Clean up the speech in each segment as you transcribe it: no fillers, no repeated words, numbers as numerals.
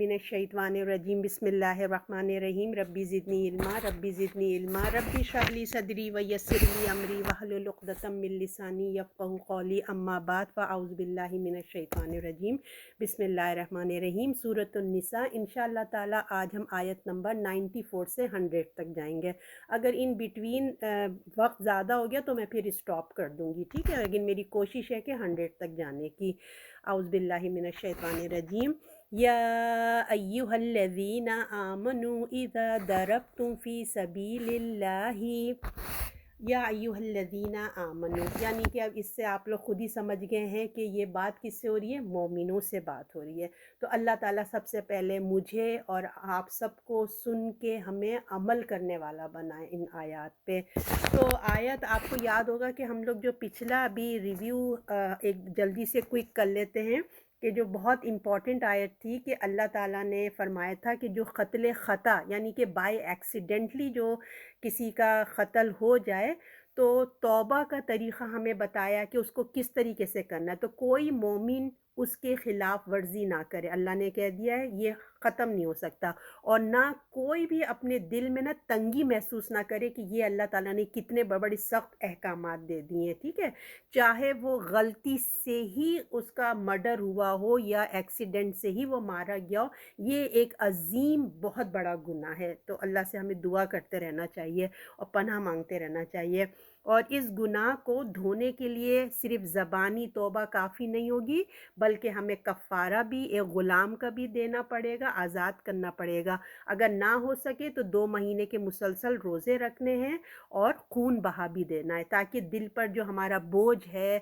من الشیطان الرجیم بسم اللہ الرحمن الرحیم ربی زدنی علما ربی زدنی علما ربی اشرح لی صدری ویسر لی امری واحلل عقدۃ من لسانی یفقہوا قولی اما بعد فاعوذ باللہ من الشیطان الرجیم بسم اللہ الرحمن الرحیم سورۃ النساء انشاءاللہ تعالی آج ہم آیت نمبر 94 سے 100 تک جائیں گے۔ اگر ان بٹوین وقت زیادہ ہو گیا تو میں پھر اسٹاپ کر دوں گی، ٹھیک ہے، لیکن میری کوشش ہے کہ 100 تک جانے کی۔ اعوذ باللہ من الشیطان الرجیم یا ایہا الذین آمنوا اذا ضربتم فی سبیل اللہ، یا ایہا الذین آمنوا، یعنی کہ اب اس سے آپ لوگ خود ہی سمجھ گئے ہیں کہ یہ بات کس سے ہو رہی ہے، مومنوں سے بات ہو رہی ہے۔ تو اللہ تعالیٰ سب سے پہلے مجھے اور آپ سب کو سن کے ہمیں عمل کرنے والا بنائے ان آیات پہ۔ تو آیت آپ کو یاد ہوگا کہ ہم لوگ جو پچھلا ابھی ریویو ایک جلدی سے کوئک کر لیتے ہیں کہ جو بہت امپورٹنٹ آیت تھی کہ اللہ تعالیٰ نے فرمایا تھا کہ جو قتل خطا یعنی کہ بائی ایکسیڈنٹلی جو کسی کا قتل ہو جائے تو توبہ کا طریقہ ہمیں بتایا کہ اس کو کس طریقے سے کرنا ہے۔ تو کوئی مومن اس کے خلاف ورزی نہ کرے، اللہ نے کہہ دیا ہے یہ ختم نہیں ہو سکتا، اور نہ کوئی بھی اپنے دل میں نہ تنگی محسوس نہ کرے کہ یہ اللہ تعالیٰ نے کتنے بڑے سخت احکامات دے دیے ہیں، ٹھیک ہے، چاہے وہ غلطی سے ہی اس کا مرڈر ہوا ہو یا ایکسیڈنٹ سے ہی وہ مارا گیا ہو، یہ ایک عظیم بہت بڑا گناہ ہے۔ تو اللہ سے ہمیں دعا کرتے رہنا چاہیے اور پناہ مانگتے رہنا چاہیے، اور اس گناہ کو دھونے کے لیے صرف زبانی توبہ کافی نہیں ہوگی، بلکہ ہمیں کفارہ بھی ایک غلام کا بھی دینا پڑے گا، آزاد کرنا پڑے گا۔ اگر نہ ہو سکے تو 2 مہینے کے مسلسل روزے رکھنے ہیں اور خون بہا بھی دینا ہے، تاکہ دل پر جو ہمارا بوجھ ہے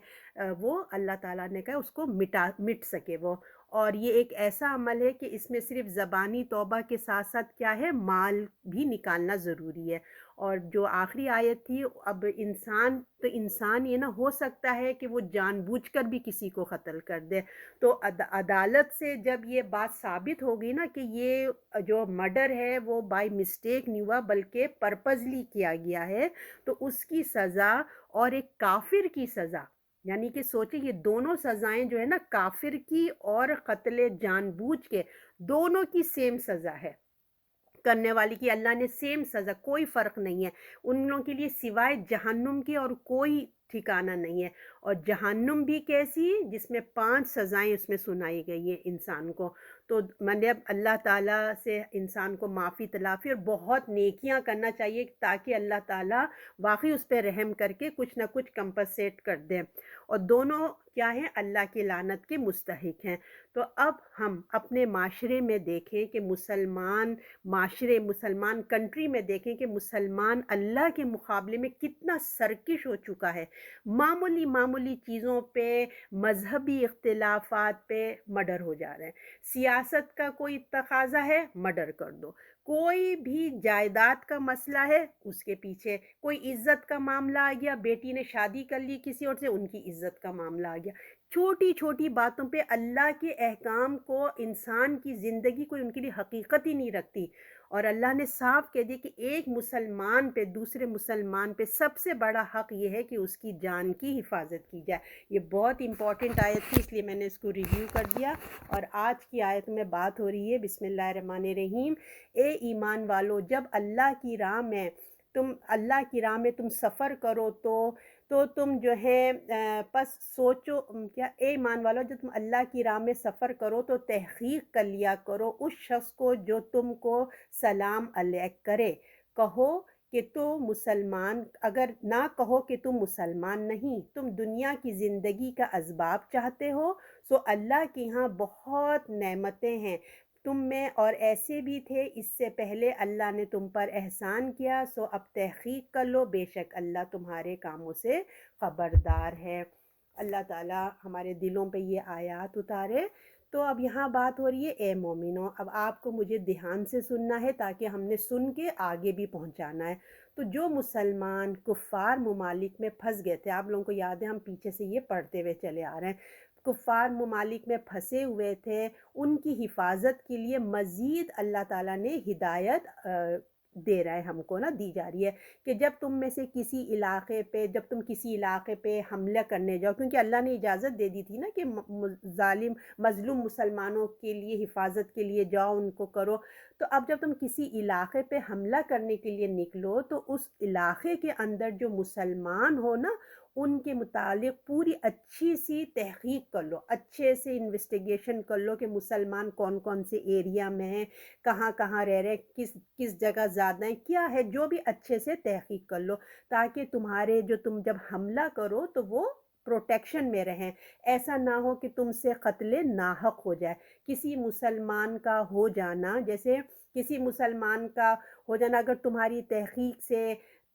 وہ اللہ تعالیٰ نے کہا اس کو مٹ سکے وہ۔ اور یہ ایک ایسا عمل ہے کہ اس میں صرف زبانی توبہ کے ساتھ ساتھ کیا ہے، مال بھی نکالنا ضروری ہے۔ اور جو آخری آیت تھی، اب انسان یہ نہ ہو سکتا ہے کہ وہ جان بوجھ کر بھی کسی کو قتل کر دے، تو عدالت سے جب یہ بات ثابت ہوگی نا کہ یہ جو مرڈر ہے وہ بائی مسٹیک نہیں ہوا بلکہ پرپزلی کیا گیا ہے، تو اس کی سزا اور ایک کافر کی سزا، یعنی کہ سوچیں یہ دونوں سزائیں جو ہے نا، کافر کی اور قتل جان بوجھ کے، دونوں کی سیم سزا ہے، کرنے والی کی اللہ نے سیم سزا، کوئی فرق نہیں ہے ان لوگوں کے لیے سوائے جہنم کے، اور کوئی ٹھکانہ نہیں ہے۔ اور جہنم بھی کیسی، جس میں 5 سزائیں اس میں سنائی گئی ہیں انسان کو۔ تو مطلب اللہ تعالیٰ سے انسان کو معافی تلافی اور بہت نیکیاں کرنا چاہیے تاکہ اللہ تعالیٰ واقعی اس پہ رحم کر کے کچھ نہ کچھ کمپنسیٹ کر دیں، اور دونوں کیا ہیں، اللہ کی لعنت کے مستحق ہیں۔ تو اب ہم اپنے معاشرے میں دیکھیں کہ مسلمان کنٹری میں دیکھیں کہ مسلمان اللہ کے مقابلے میں کتنا سرکش ہو چکا ہے، معمولی چیزوں پہ، مذہبی اختلافات پہ مرڈر ہو جا رہے ہیں، سیاست کا کوئی تقاضا ہے مرڈر کر دو، کوئی بھی جائیداد کا مسئلہ ہے اس کے پیچھے، کوئی عزت کا معاملہ آ گیا، بیٹی نے شادی کر لی کسی اور سے، ان کی عزت کا معاملہ آ گیا، چھوٹی چھوٹی باتوں پہ اللہ کے احکام کو، انسان کی زندگی کو ان کے لیے حقیقت ہی نہیں رکھتی۔ اور اللہ نے صاف کہہ دی کہ ایک مسلمان پہ دوسرے مسلمان پہ سب سے بڑا حق یہ ہے کہ اس کی جان کی حفاظت کی جائے۔ یہ بہت امپورٹنٹ آیت تھی، اس لیے میں نے اس کو ریویو کر دیا۔ اور آج کی آیت میں بات ہو رہی ہے بسم اللہ الرحمن الرحیم، اے ایمان والو، جب اللہ کی راہ میں تم سفر کرو تو تم جو ہے پس سوچو، کیا اے ایمان والو جب تم اللہ کی راہ میں سفر کرو تو تحقیق کر لیا کرو اس شخص کو جو تم کو سلام علیک کرے، کہو کہ تو مسلمان، اگر نہ کہو کہ تم مسلمان نہیں، تم دنیا کی زندگی کا اسباب چاہتے ہو، سو اللہ کے ہاں بہت نعمتیں ہیں تم میں، اور ایسے بھی تھے اس سے پہلے اللہ نے تم پر احسان کیا، سو اب تحقیق کر لو، بے شک اللہ تمہارے کاموں سے خبردار ہے۔ اللہ تعالیٰ ہمارے دلوں پہ یہ آیات اتارے۔ تو اب یہاں بات ہو رہی ہے اے مومنوں، اب آپ کو مجھے دھیان سے سننا ہے تاکہ ہم نے سن کے آگے بھی پہنچانا ہے۔ تو جو مسلمان کفار ممالک میں پھنس گئے تھے، آپ لوگوں کو یاد ہے ہم پیچھے سے یہ پڑھتے ہوئے چلے آ رہے ہیں، کفار ممالک میں پھنسے ہوئے تھے، ان کی حفاظت کے لیے مزید اللہ تعالیٰ نے ہدایت دے رہا ہے ہم کو نا، دی جا رہی ہے کہ جب تم میں سے کسی علاقے پہ، جب تم کسی علاقے پہ حملہ کرنے جاؤ، کیونکہ اللہ نے اجازت دے دی تھی نا کہ ظالم مظلوم مسلمانوں کے لیے حفاظت کے لیے جاؤ، ان کو کرو، تو اب جب تم کسی علاقے پہ حملہ کرنے کے لیے نکلو تو اس علاقے کے اندر جو مسلمان ہو نا، ان کے متعلق پوری اچھی سی تحقیق کر لو، اچھے سے انویسٹیگیشن کر لو کہ مسلمان کون کون سے ایریا میں ہیں، کہاں کہاں رہ رہے، کس جگہ زیادہ ہیں، کیا ہے، جو بھی اچھے سے تحقیق کر لو، تاکہ تمہارے جو تم جب حملہ کرو تو وہ پروٹیکشن میں رہیں، ایسا نہ ہو کہ تم سے قتل ناحق ہو جائے۔ کسی مسلمان کا ہو جانا، جیسے کسی مسلمان کا ہو جانا، اگر تمہاری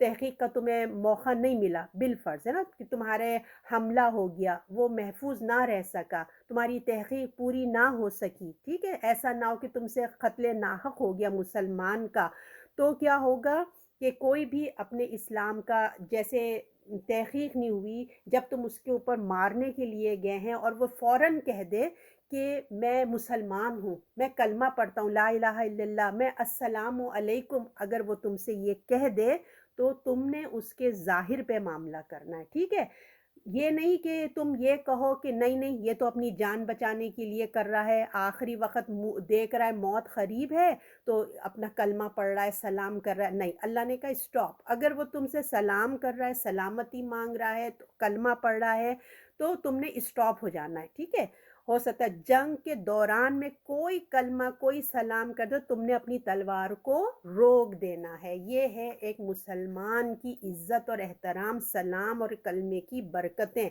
تحقیق کا تمہیں موقع نہیں ملا، بالفرض ہے نا کہ تمہارے حملہ ہو گیا، وہ محفوظ نہ رہ سکا، تمہاری تحقیق پوری نہ ہو سکی، ٹھیک ہے، ایسا نہ ہو کہ تم سے قتل ناحق ہو گیا مسلمان کا، تو کیا ہوگا کہ کوئی بھی اپنے اسلام کا جیسے تحقیق نہیں ہوئی، جب تم اس کے اوپر مارنے کے لیے گئے ہیں اور وہ فوراً کہہ دے کہ میں مسلمان ہوں، میں کلمہ پڑھتا ہوں لا الہ الا اللہ، میں السلام علیکم، اگر وہ تم سے یہ کہہ دے تو تم نے اس کے ظاہر پہ معاملہ کرنا ہے، ٹھیک ہے، یہ نہیں کہ تم یہ کہو کہ نہیں نہیں یہ تو اپنی جان بچانے کے لیے کر رہا ہے، آخری وقت دیکھ رہا ہے موت قریب ہے تو اپنا کلمہ پڑھ رہا ہے، سلام کر رہا ہے، نہیں، اللہ نے کہا اسٹاپ، اگر وہ تم سے سلام کر رہا ہے، سلامتی مانگ رہا ہے، تو کلمہ پڑھ رہا ہے تو تم نے اسٹاپ ہو جانا ہے، ٹھیک ہے، ہو سکتا ہے جنگ کے دوران میں کوئی کلمہ کوئی سلام کر دو، تم نے اپنی تلوار کو روک دینا ہے، یہ ہے ایک مسلمان کی عزت اور احترام، سلام اور کلمے کی برکتیں۔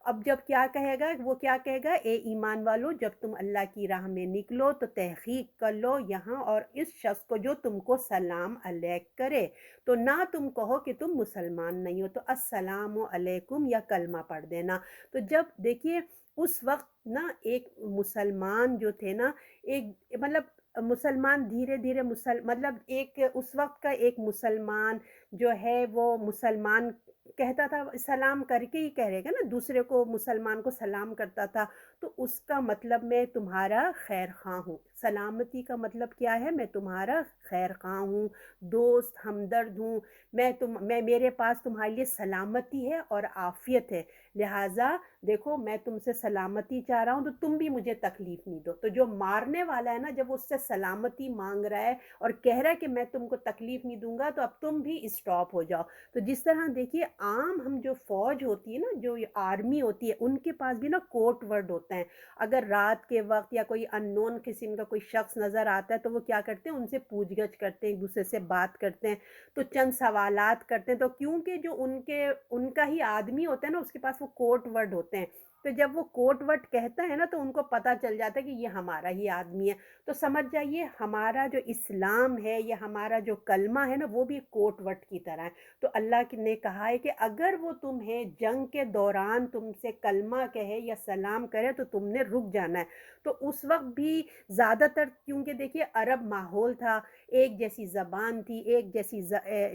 اب جب کیا کہے گا، وہ کیا کہے گا، اے ایمان والو جب تم اللہ کی راہ میں نکلو تو تحقیق کر لو یہاں اور اس شخص کو جو تم کو سلام علیک کرے، تو نہ تم کہو کہ تم مسلمان نہیں ہو، تو السلام علیکم یا کلمہ پڑھ دینا۔ تو جب دیکھیے اس وقت نا ایک مسلمان جو تھے نا، ایک مطلب مسلمان دھیرے دھیرے مطلب ایک اس وقت کا ایک مسلمان جو ہے وہ مسلمان کہتا تھا، سلام کر کے ہی کہہ رہے گا نا، دوسرے کو مسلمان کو سلام کرتا تھا، تو اس کا مطلب میں تمہارا خیر خواہ ہوں، سلامتی کا مطلب کیا ہے، میں تمہارا خیر خواہ ہوں، دوست ہمدرد ہوں، میں میرے پاس تمہارے لیے سلامتی ہے اور عافیت ہے، لہٰذا دیکھو میں تم سے سلامتی چاہ رہا ہوں تو تم بھی مجھے تکلیف نہیں دو۔ تو جو مارنے والا ہے نا، جب اس سے سلامتی مانگ رہا ہے اور کہہ رہا ہے کہ میں تم کو تکلیف نہیں دوں گا، تو اب تم بھی اسٹاپ ہو جاؤ۔ تو جس طرح دیکھیے عام ہم جو فوج ہوتی ہے نا، جو آرمی ہوتی ہے، ان کے پاس بھی نا کوٹ ورڈ ہوتا ہے، اگر رات کے وقت یا کوئی ان نون قسم کا کوئی شخص نظر آتا ہے تو وہ کیا کرتے ہیں، ان سے پوچھ گچھ کرتے ہیں، ایک دوسرے سے بات کرتے ہیں، تو چند سوالات کرتے ہیں، تو کیونکہ جو ان کا ہی آدمی ہوتا ہے نا، اس کے پاس وہ کوٹ ورڈ ہوتے ہیں، تو جب وہ کوٹ ورڈ کہتا ہے نا تو ان کو پتہ چل جاتا ہے کہ یہ ہمارا ہی آدمی ہے۔ تو سمجھ جائیے ہمارا جو اسلام ہے یا ہمارا جو کلمہ ہے نا، وہ بھی کوٹ ورڈ کی طرح ہے۔ تو اللہ نے کہا ہے کہ اگر وہ تمہیں جنگ کے دوران تم سے کلمہ کہے یا سلام کرے تو تم نے رک جانا ہے۔ تو اس وقت بھی زیادہ تر، کیونکہ دیکھیے عرب ماحول تھا، ایک جیسی زبان تھی، ایک جیسی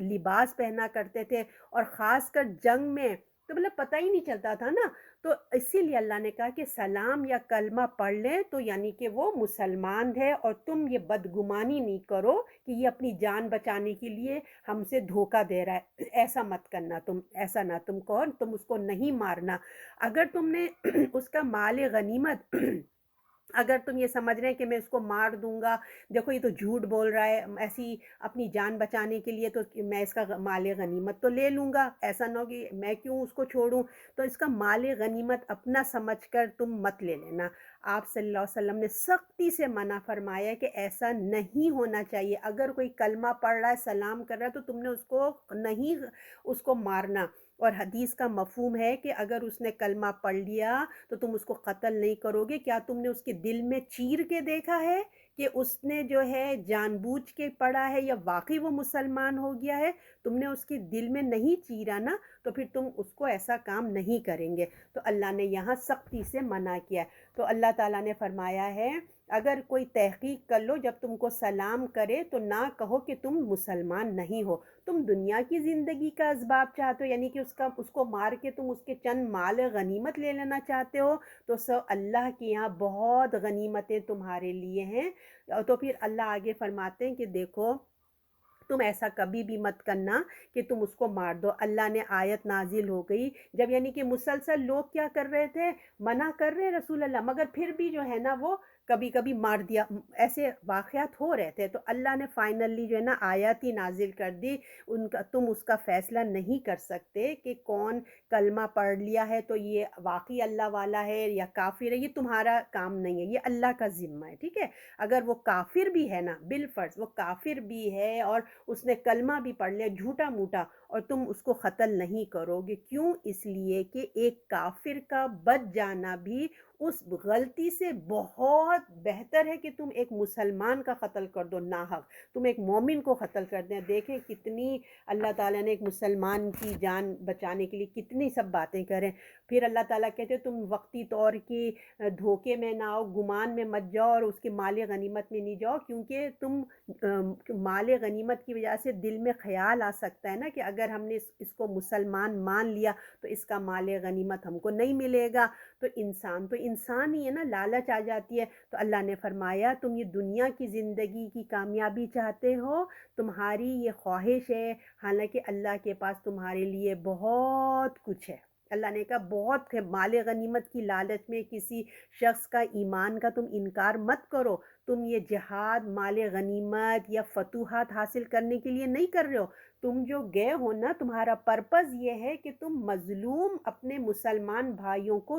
لباس پہنا کرتے تھے، اور خاص کر جنگ میں تو مطلب پتہ ہی نہیں چلتا تھا نا، تو اسی لیے اللہ نے کہا کہ سلام یا کلمہ پڑھ لیں تو یعنی کہ وہ مسلمان ہے، اور تم یہ بدگمانی نہیں کرو کہ یہ اپنی جان بچانے کے لیے ہم سے دھوکہ دے رہا ہے، ایسا مت کرنا، تم ایسا نہ تم کو، تم اس کو نہیں مارنا، اگر تم نے اس کا مال غنیمت اگر تم یہ سمجھ رہے ہیں کہ میں اس کو مار دوں گا، دیکھو یہ تو جھوٹ بول رہا ہے، ایسی اپنی جان بچانے کے لیے تو میں اس کا مال غنیمت تو لے لوں گا، ایسا نہ ہو کہ میں کیوں اس کو چھوڑوں، تو اس کا مال غنیمت اپنا سمجھ کر تم مت لے لینا۔ آپ صلی اللہ علیہ وسلم نے سختی سے منع فرمایا کہ ایسا نہیں ہونا چاہیے، اگر کوئی کلمہ پڑھ رہا ہے، سلام کر رہا ہے، تو تم نے اس کو نہیں اس کو مارنا، اور حدیث کا مفہوم ہے کہ اگر اس نے کلمہ پڑھ لیا تو تم اس کو قتل نہیں کرو گے، کیا تم نے اس کے دل میں چیر کے دیکھا ہے کہ اس نے جو ہے جان بوجھ کے پڑھا ہے یا واقعی وہ مسلمان ہو گیا ہے؟ تم نے اس کے دل میں نہیں چیرا نا، تو پھر تم اس کو ایسا کام نہیں کریں گے۔ تو اللہ نے یہاں سختی سے منع کیا ہے۔ تو اللہ تعالیٰ نے فرمایا ہے اگر کوئی تحقیق کر لو جب تم کو سلام کرے تو نہ کہو کہ تم مسلمان نہیں ہو، تم دنیا کی زندگی کا اسباب چاہتے ہو، یعنی کہ اس کو مار کے تم اس کے چند مال غنیمت لے لینا چاہتے ہو، تو اللہ کے یہاں بہت غنیمتیں تمہارے لیے ہیں۔ تو پھر اللہ آگے فرماتے ہیں کہ دیکھو تم ایسا کبھی بھی مت کرنا کہ تم اس کو مار دو۔ اللہ نے آیت نازل ہو گئی جب یعنی کہ مسلسل لوگ کیا کر رہے تھے، منع کر رہے رسول اللہ، مگر پھر بھی جو ہے نا وہ کبھی کبھی مار دیا، ایسے واقعات ہو رہے تھے، تو اللہ نے فائنلی جو ہے نا آیات ہی نازل کر دی، ان کا تم اس کا فیصلہ نہیں کر سکتے کہ کون کلمہ پڑھ لیا ہے تو یہ واقعی اللہ والا ہے یا کافر ہے، یہ تمہارا کام نہیں ہے، یہ اللہ کا ذمہ ہے، ٹھیک ہے۔ اگر وہ کافر بھی ہے نا، بالفرض وہ کافر بھی ہے اور اس نے کلمہ بھی پڑھ لیا جھوٹا موٹا، اور تم اس کو قتل نہیں کرو گے، کیوں؟ اس لیے کہ ایک کافر کا بچ جانا بھی اس غلطی سے بہت بہتر ہے کہ تم ایک مسلمان کا قتل کر دو ناحق، تم ایک مومن کو قتل کر دیں۔ دیکھیں کتنی اللہ تعالیٰ نے ایک مسلمان کی جان بچانے کے لیے کتنی سب باتیں کریں۔ پھر اللہ تعالیٰ کہتے تم وقتی طور کی دھوکے میں نہ آؤ، گمان میں مت جاؤ اور اس کے مال غنیمت میں نہیں جاؤ، کیونکہ تم مال غنیمت کی وجہ سے دل میں خیال آ سکتا ہے نا کہ اگر ہم نے اس کو مسلمان مان لیا تو اس کا مال غنیمت ہم کو نہیں ملے گا، تو انسان ہی ہے نا، لالچ آ جاتی ہے۔ تو اللہ نے فرمایا تم یہ دنیا کی زندگی کی کامیابی چاہتے ہو، تمہاری یہ خواہش ہے، حالانکہ اللہ کے پاس تمہارے لیے بہت کچھ ہے۔ اللہ نے کہا بہت ہے، مال غنیمت کی لالچ میں کسی شخص کا ایمان کا تم انکار مت کرو، تم یہ جہاد مال غنیمت یا فتوحات حاصل کرنے کے لیے نہیں کر رہے ہو، تم جو گئے ہو نا تمہارا پرپز یہ ہے کہ تم مظلوم اپنے مسلمان بھائیوں کو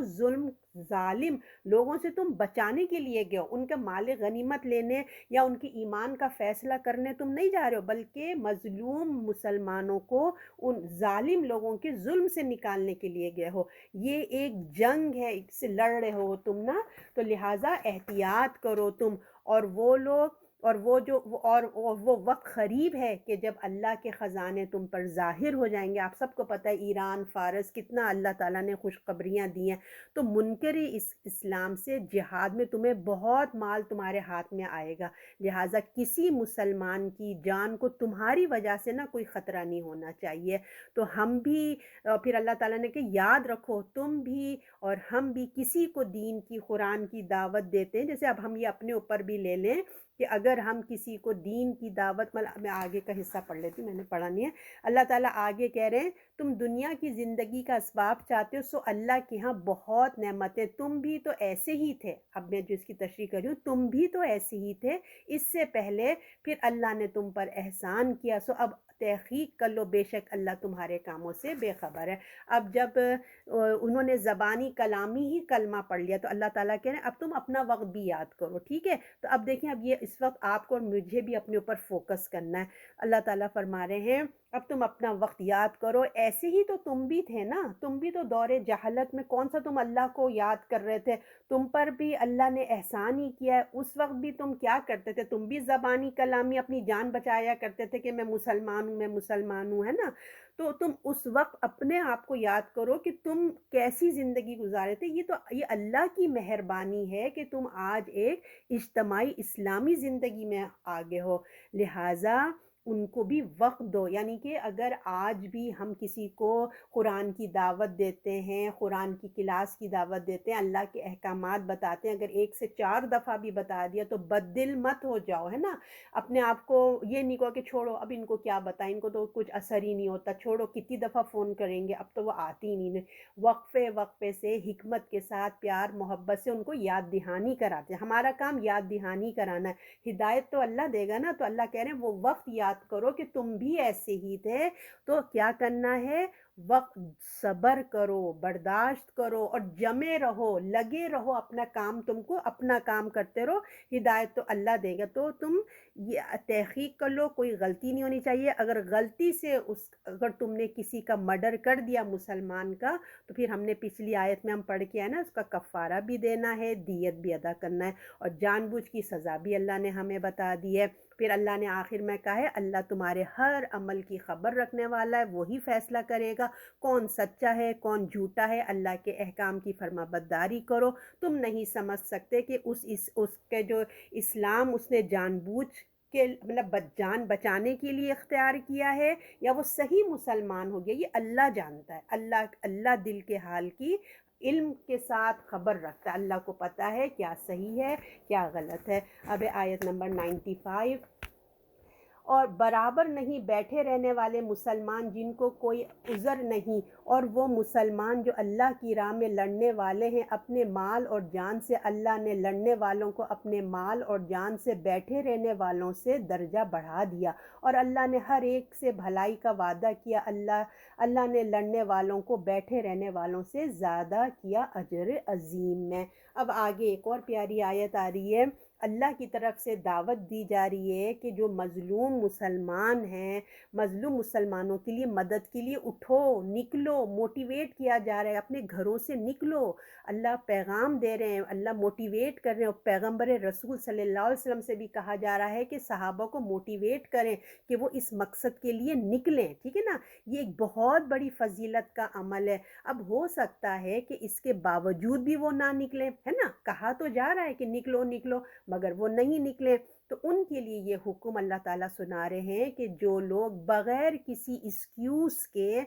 ظالم لوگوں سے تم بچانے کے لیے گئے ہو، ان کا مال غنیمت لینے یا ان کی ایمان کا فیصلہ کرنے تم نہیں جا رہے ہو، بلکہ مظلوم مسلمانوں کو ان ظالم لوگوں کے ظلم سے نکالنے کے لیے گئے ہو۔ یہ ایک جنگ ہے، اس سے لڑ رہے ہو تم نا، تو لہٰذا احتیاط کرو تم، اور وہ لوگ اور وہ وقت قریب ہے کہ جب اللہ کے خزانے تم پر ظاہر ہو جائیں گے۔ آپ سب کو پتہ ہے ایران فارس کتنا اللہ تعالیٰ نے خوشخبریاں دی ہیں، تو منکر اسلام سے جہاد میں تمہیں بہت مال تمہارے ہاتھ میں آئے گا، لہٰذا کسی مسلمان کی جان کو تمہاری وجہ سے نا کوئی خطرہ نہیں ہونا چاہیے۔ تو ہم بھی پھر اللہ تعالیٰ نے کہ یاد رکھو تم بھی اور ہم بھی کسی کو دین کی قرآن کی دعوت دیتے ہیں، جیسے اب ہم یہ اپنے اوپر بھی لے لیں کہ اگر ہم کسی کو دین کی دعوت، میں آگے کا حصہ پڑھ لیتی ہوں، میں نے پڑھا نہیں ہے۔ اللہ تعالیٰ آگے کہہ رہے ہیں تم دنیا کی زندگی کا اسباب چاہتے ہو، سو اللہ کے ہاں بہت نعمتیں، تم بھی تو ایسے ہی تھے، اب میں جو اس کی تشریح کر رہی ہوں، تم بھی تو ایسے ہی تھے اس سے پہلے، پھر اللہ نے تم پر احسان کیا، سو اب تحقیق کر لو بے شک اللہ تمہارے کاموں سے بے خبر ہے۔ اب جب انہوں نے زبانی کلامی ہی کلمہ پڑھ لیا تو اللہ تعالیٰ کہہ رہے ہیں اب تم اپنا وقت بھی یاد کرو، ٹھیک ہے۔ تو اب دیکھیں اب یہ اس وقت آپ کو اور مجھے بھی اپنے اوپر فوکس کرنا ہے۔ اللہ تعالیٰ فرما رہے ہیں اب تم اپنا وقت یاد کرو، ایسے ہی تو تم بھی تھے نا، تم بھی تو دور جہالت میں کون سا تم اللہ کو یاد کر رہے تھے، تم پر بھی اللہ نے احسان ہی کیا ہے، اس وقت بھی تم کیا کرتے تھے، تم بھی زبانی کلامی اپنی جان بچایا کرتے تھے کہ میں مسلمان ہوں، میں مسلمان ہوں، ہے نا۔ تو تم اس وقت اپنے آپ کو یاد کرو کہ تم کیسی زندگی گزارے تھے، یہ اللہ کی مہربانی ہے کہ تم آج ایک اجتماعی اسلامی زندگی میں آگے ہو، لہٰذا ان کو بھی وقت دو۔ یعنی کہ اگر آج بھی ہم کسی کو قرآن کی دعوت دیتے ہیں، قرآن کی کلاس کی دعوت دیتے ہیں، اللہ کے احکامات بتاتے ہیں، اگر 1 سے 4 دفعہ بھی بتا دیا تو بد دل مت ہو جاؤ، ہے نا۔ اپنے آپ کو یہ نہیں کہو کہ چھوڑو اب ان کو کیا بتائیں، ان کو تو کچھ اثر ہی نہیں ہوتا، چھوڑو کتنی دفعہ فون کریں گے، اب تو وہ آتی ہی نہیں۔ وقفے وقفے سے حکمت کے ساتھ پیار محبت سے ان کو یاد دہانی کراتے ہیں، ہمارا کام یاد دہانی کرانا ہے، ہدایت تو اللہ دے گا نا۔ تو اللہ کہہ رہے ہیں وہ وقت یاد کرو کہ تم بھی ایسے ہی تھے، تو کیا کرنا ہے، وقت صبر کرو، برداشت کرو اور جمے رہو، لگے رہو، اپنا کام تم کو اپنا کام کرتے رہو، ہدایت تو اللہ دے گا۔ تو تم یہ تحقیق کر لو، کوئی غلطی نہیں ہونی چاہیے، اگر غلطی سے اگر تم نے کسی کا مرڈر کر دیا مسلمان کا، تو پھر ہم نے پچھلی آیت میں ہم پڑھ کے آئے نا، اس کا کفارہ بھی دینا ہے، دیت بھی ادا کرنا ہے، اور جان بوجھ کی سزا بھی اللہ نے ہمیں بتا دی ہے۔ پھر اللہ نے آخر میں کہا ہے اللہ تمہارے ہر عمل کی خبر رکھنے والا ہے، وہی فیصلہ کرے گا کون سچا ہے کون جھوٹا ہے، اللہ کے احکام کی فرما برداری کرو۔ تم نہیں سمجھ سکتے کہ اس کے جو اسلام اس نے جان بوجھ کے مطلب جان بچانے کے لیے اختیار کیا ہے یا وہ صحیح مسلمان ہو گیا، یہ اللہ جانتا ہے، اللہ دل کے حال کی علم کے ساتھ خبر رکھتا ہے، اللہ کو پتہ ہے کیا صحیح ہے کیا غلط ہے۔ اب آیت نمبر 95، اور برابر نہیں بیٹھے رہنے والے مسلمان جن کو کوئی عذر نہیں، اور وہ مسلمان جو اللہ کی راہ میں لڑنے والے ہیں اپنے مال اور جان سے، اللہ نے لڑنے والوں کو اپنے مال اور جان سے بیٹھے رہنے والوں سے درجہ بڑھا دیا، اور اللہ نے ہر ایک سے بھلائی کا وعدہ کیا، اللہ نے لڑنے والوں کو بیٹھے رہنے والوں سے زیادہ کیا اجر عظیم میں۔ اب آگے ایک اور پیاری آیت آ رہی ہے، اللہ کی طرف سے دعوت دی جا رہی ہے کہ جو مظلوم مسلمان ہیں، مظلوم مسلمانوں کے لیے مدد کے لیے اٹھو، نکلو، موٹیویٹ کیا جا رہا ہے، اپنے گھروں سے نکلو، اللہ پیغام دے رہے ہیں، اللہ موٹیویٹ کر رہے ہیں، اور پیغمبر رسول صلی اللہ علیہ وسلم سے بھی کہا جا رہا ہے کہ صحابہ کو موٹیویٹ کریں کہ وہ اس مقصد کے لیے نکلیں، ٹھیک ہے نا۔ یہ ایک بہت بڑی فضیلت کا عمل ہے۔ اب ہو سکتا ہے کہ اس کے باوجود بھی وہ نہ نکلیں، ہے نا، کہا تو جا رہا ہے کہ نکلو نکلو، مگر وہ نہیں نکلے، تو ان کے لیے یہ حکم اللہ تعالیٰ سنا رہے ہیں کہ جو لوگ بغیر کسی ایکسکیوز کے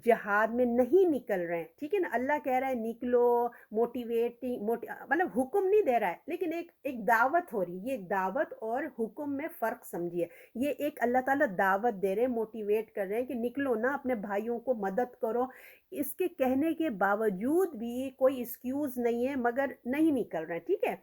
جہاد میں نہیں نکل رہے ہیں، ٹھیک ہے نا، اللہ کہہ رہا ہے نکلو، مطلب حکم نہیں دے رہا ہے، لیکن ایک دعوت ہو رہی ہے، یہ دعوت اور حکم میں فرق سمجھیے، یہ ایک اللہ تعالیٰ دعوت دے رہے ہیں، موٹیویٹ کر رہے ہیں کہ نکلو نا، اپنے بھائیوں کو مدد کرو، اس کے کہنے کے باوجود بھی کوئی ایکسکیوز نہیں ہے مگر نہیں نکل رہے ہیں، ٹھیک ہے۔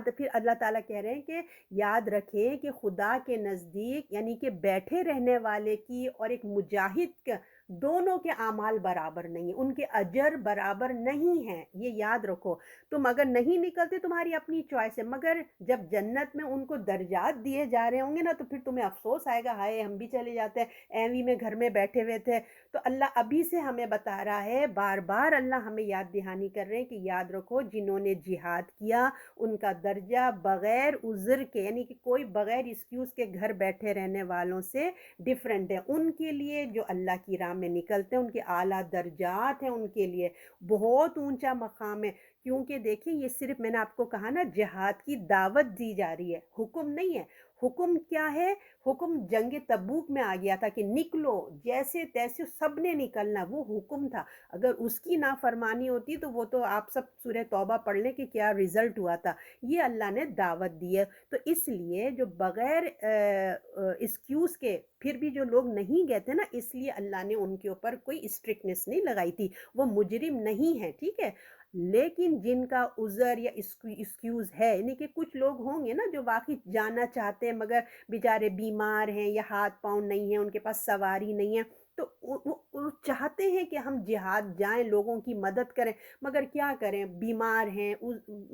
پھر اللہ تعالیٰ کہہ رہے ہیں کہ یاد رکھیں کہ خدا کے نزدیک یعنی کہ بیٹھے رہنے والے کی اور ایک مجاہد کا دونوں کے اعمال برابر نہیں ہیں، ان کے اجر برابر نہیں ہیں، یہ یاد رکھو۔ تم اگر نہیں نکلتے تمہاری اپنی چوائس ہے، مگر جب جنت میں ان کو درجات دیے جا رہے ہوں گے نا تو پھر تمہیں افسوس آئے گا، ہائے ہم بھی چلے جاتے ہیں، ایویں میں گھر میں بیٹھے ہوئے تھے۔ تو اللہ ابھی سے ہمیں بتا رہا ہے، بار بار اللہ ہمیں یاد دہانی کر رہے ہیں کہ یاد رکھو جنہوں نے جہاد کیا ان کا درجہ بغیر عذر کے یعنی کہ کوئی بغیر ایکسکیوز کے گھر بیٹھے رہنے والوں سے ڈیفرنٹ ہے، ان کے لیے جو اللہ کی راہ میں نکلتے ہیں ان کے اعلیٰ درجات ہیں، ان کے لیے بہت اونچا مقام ہے، کیونکہ دیکھیں یہ صرف میں نے آپ کو کہا نا جہاد کی دعوت دی جا رہی ہے، حکم نہیں ہے۔ حکم کیا ہے؟ حکم جنگ تبوک میں آ گیا تھا کہ نکلو، جیسے تیسے سب نے نکلنا، وہ حکم تھا، اگر اس کی نافرمانی ہوتی تو وہ تو آپ سب سورہ توبہ پڑھ لیں کہ کیا رزلٹ ہوا تھا، یہ اللہ نے دعوت دی ہے۔ تو اس لیے جو بغیر ایکسکیوز کے پھر بھی جو لوگ نہیں گئے تھے نا، اس لیے اللہ نے ان کے اوپر کوئی اسٹرکٹنس نہیں لگائی تھی، وہ مجرم نہیں ہے، ٹھیک ہے۔ لیکن جن کا عذر یا ایکسکیوز ہے، یعنی کہ کچھ لوگ ہوں گے نا جو واقعی جانا چاہتے ہیں مگر بیچارے بیمار ہیں یا ہاتھ پاؤں نہیں ہیں، ان کے پاس سواری نہیں ہے، تو وہ چاہتے ہیں کہ ہم جہاد جائیں، لوگوں کی مدد کریں، مگر کیا کریں، بیمار ہیں،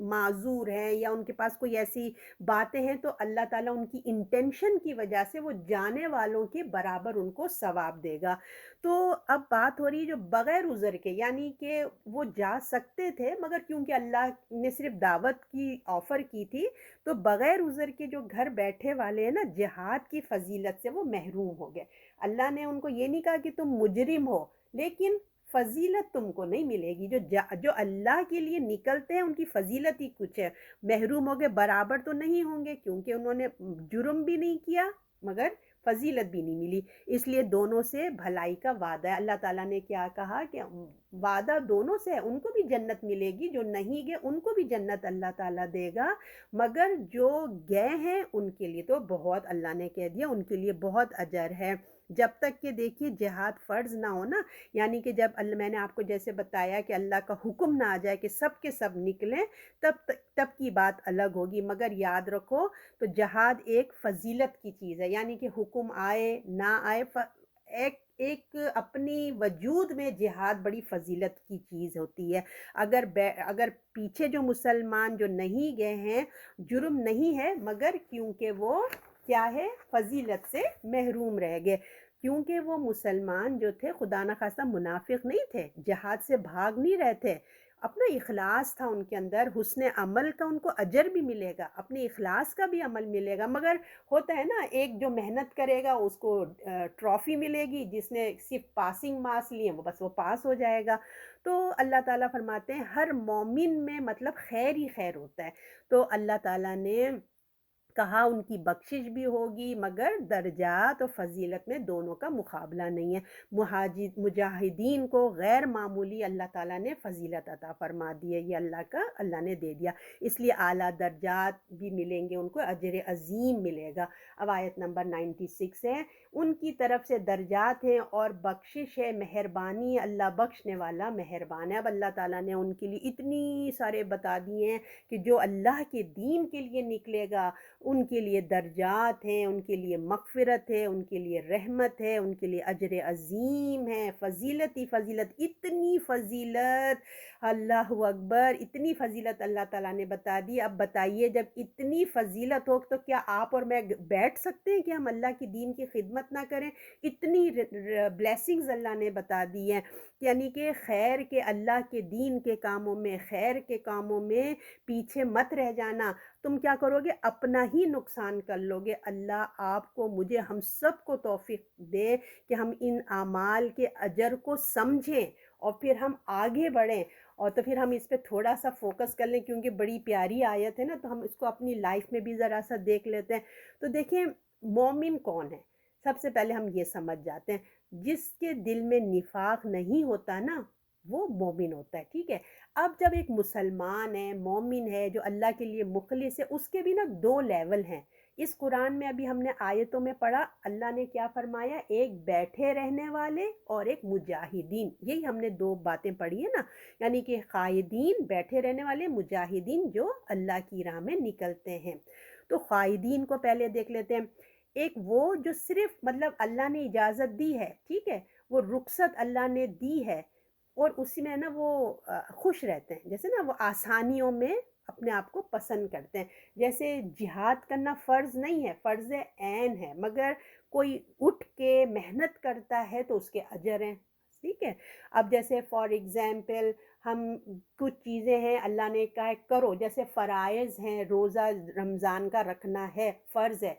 معذور ہیں، یا ان کے پاس کوئی ایسی باتیں ہیں، تو اللہ تعالیٰ ان کی انٹینشن کی وجہ سے وہ جانے والوں کے برابر ان کو ثواب دے گا۔ تو اب بات ہو رہی ہے جو بغیر عذر کے، یعنی کہ وہ جا سکتے تھے مگر کیونکہ اللہ نے صرف دعوت کی آفر کی تھی، تو بغیر عذر کے جو گھر بیٹھے والے ہیں نا، جہاد کی فضیلت سے وہ محروم ہو گئے۔ اللہ نے ان کو یہ نہیں کہا کہ تم مجرم ہو، لیکن فضیلت تم کو نہیں ملے گی، جو اللہ کے لیے نکلتے ہیں ان کی فضیلت ہی کچھ ہے، محروم ہو گئے، برابر تو نہیں ہوں گے کیونکہ انہوں نے جرم بھی نہیں کیا مگر فضیلت بھی نہیں ملی، اس لیے دونوں سے بھلائی کا وعدہ ہے۔ اللہ تعالیٰ نے کیا کہا کہ وعدہ دونوں سے ہے، ان کو بھی جنت ملے گی، جو نہیں گئے ان کو بھی جنت اللہ تعالیٰ دے گا، مگر جو گئے ہیں ان کے لیے تو بہت، اللہ نے کہہ دیا ان کے لیے بہت اجر ہے، جب تک کہ دیکھیے جہاد فرض نہ ہو نا، یعنی کہ جب میں نے آپ کو جیسے بتایا کہ اللہ کا حکم نہ آ جائے کہ سب کے سب نکلیں، تب کی بات الگ ہوگی، مگر یاد رکھو تو جہاد ایک فضیلت کی چیز ہے، یعنی کہ حکم آئے نہ آئے، ایک اپنی وجود میں جہاد بڑی فضیلت کی چیز ہوتی ہے۔ اگر پیچھے جو مسلمان جو نہیں گئے ہیں، جرم نہیں ہے مگر کیونکہ وہ کیا ہے، فضیلت سے محروم رہ گئے، کیونکہ وہ مسلمان جو تھے خدا نخواستہ منافق نہیں تھے، جہاد سے بھاگ نہیں رہے تھے، اپنا اخلاص تھا ان کے اندر، حسن عمل کا ان کو اجر بھی ملے گا، اپنے اخلاص کا بھی عمل ملے گا، مگر ہوتا ہے نا ایک جو محنت کرے گا اس کو ٹرافی ملے گی، جس نے صرف پاسنگ مارکس لیے وہ بس وہ پاس ہو جائے گا۔ تو اللہ تعالیٰ فرماتے ہیں ہر مومن میں مطلب خیر ہی خیر ہوتا ہے، تو اللہ تعالیٰ نے کہا ان کی بخشش بھی ہوگی، مگر درجات اور فضیلت میں دونوں کا مقابلہ نہیں ہے۔ مجاہدین کو غیر معمولی اللہ تعالیٰ نے فضیلت عطا فرما دی ہے، یہ اللہ نے دے دیا، اس لیے اعلیٰ درجات بھی ملیں گے ان کو، اجر عظیم ملے گا۔ اب آیت نمبر 96 ہے، ان کی طرف سے درجات ہیں اور بخشش ہے، مہربانی، اللہ بخشنے والا مہربان ہے۔ اب اللہ تعالیٰ نے ان کے لیے اتنی سارے بتا دیے ہیں کہ جو اللہ کے دین کے لیے نکلے گا ان کے لیے درجات ہیں، ان کے لیے مغفرت ہے، ان کے لیے رحمت ہے، ان کے لیے اجر عظیم ہے، فضیلت ہی فضیلت، اتنی فضیلت، اللہ اکبر، اتنی فضیلت اللہ تعالیٰ نے بتا دی۔ اب بتائیے جب اتنی فضیلت ہو تو کیا آپ اور میں بیٹھ سکتے ہیں کہ ہم اللہ کی دین کی خدمت نہ کریں؟ اتنی بلیسنگز اللہ نے بتا دی ہیں، یعنی کہ خیر کے، اللہ کے دین کے کاموں میں، خیر کے کاموں میں پیچھے مت رہ جانا۔ تم کیا کرو گے؟ اپنا ہی نقصان کر لو گے۔ اللہ آپ کو، مجھے، ہم سب کو توفیق دے کہ ہم ان اعمال کے اجر کو سمجھیں اور پھر ہم آگے بڑھیں، اور تو پھر ہم اس پہ تھوڑا سا فوکس کر لیں کیونکہ بڑی پیاری آیت ہے نا، تو ہم اس کو اپنی لائف میں بھی ذرا سا دیکھ لیتے ہیں۔ تو دیکھیں مومن کون ہے، سب سے پہلے ہم یہ سمجھ جاتے ہیں، جس کے دل میں نفاق نہیں ہوتا نا وہ مومن ہوتا ہے، ٹھیک ہے۔ اب جب ایک مسلمان ہے، مومن ہے، جو اللہ کے لیے مخلص ہے، اس کے بھی نا دو لیول ہیں۔ اس قرآن میں ابھی ہم نے آیتوں میں پڑھا، اللہ نے کیا فرمایا، ایک بیٹھے رہنے والے اور ایک مجاہدین، یہی ہم نے دو باتیں پڑھی ہیں نا، یعنی کہ قائدین بیٹھے رہنے والے، مجاہدین جو اللہ کی راہ میں نکلتے ہیں۔ تو قائدین کو پہلے دیکھ لیتے ہیں۔ ایک وہ جو صرف مطلب اللہ نے اجازت دی ہے، ٹھیک ہے، وہ رخصت اللہ نے دی ہے اور اسی میں نا وہ خوش رہتے ہیں، جیسے نا وہ آسانیوں میں اپنے آپ کو پسند کرتے ہیں۔ جیسے جہاد کرنا فرض نہیں ہے، فرض عین ہے، مگر کوئی اٹھ کے محنت کرتا ہے تو اس کے اجر ہیں، ٹھیک ہے۔ اب جیسے فار ایگزامپل ہم کچھ چیزیں ہیں اللہ نے کہا ہے کرو، جیسے فرائض ہیں، روزہ رمضان کا رکھنا ہے، فرض ہے،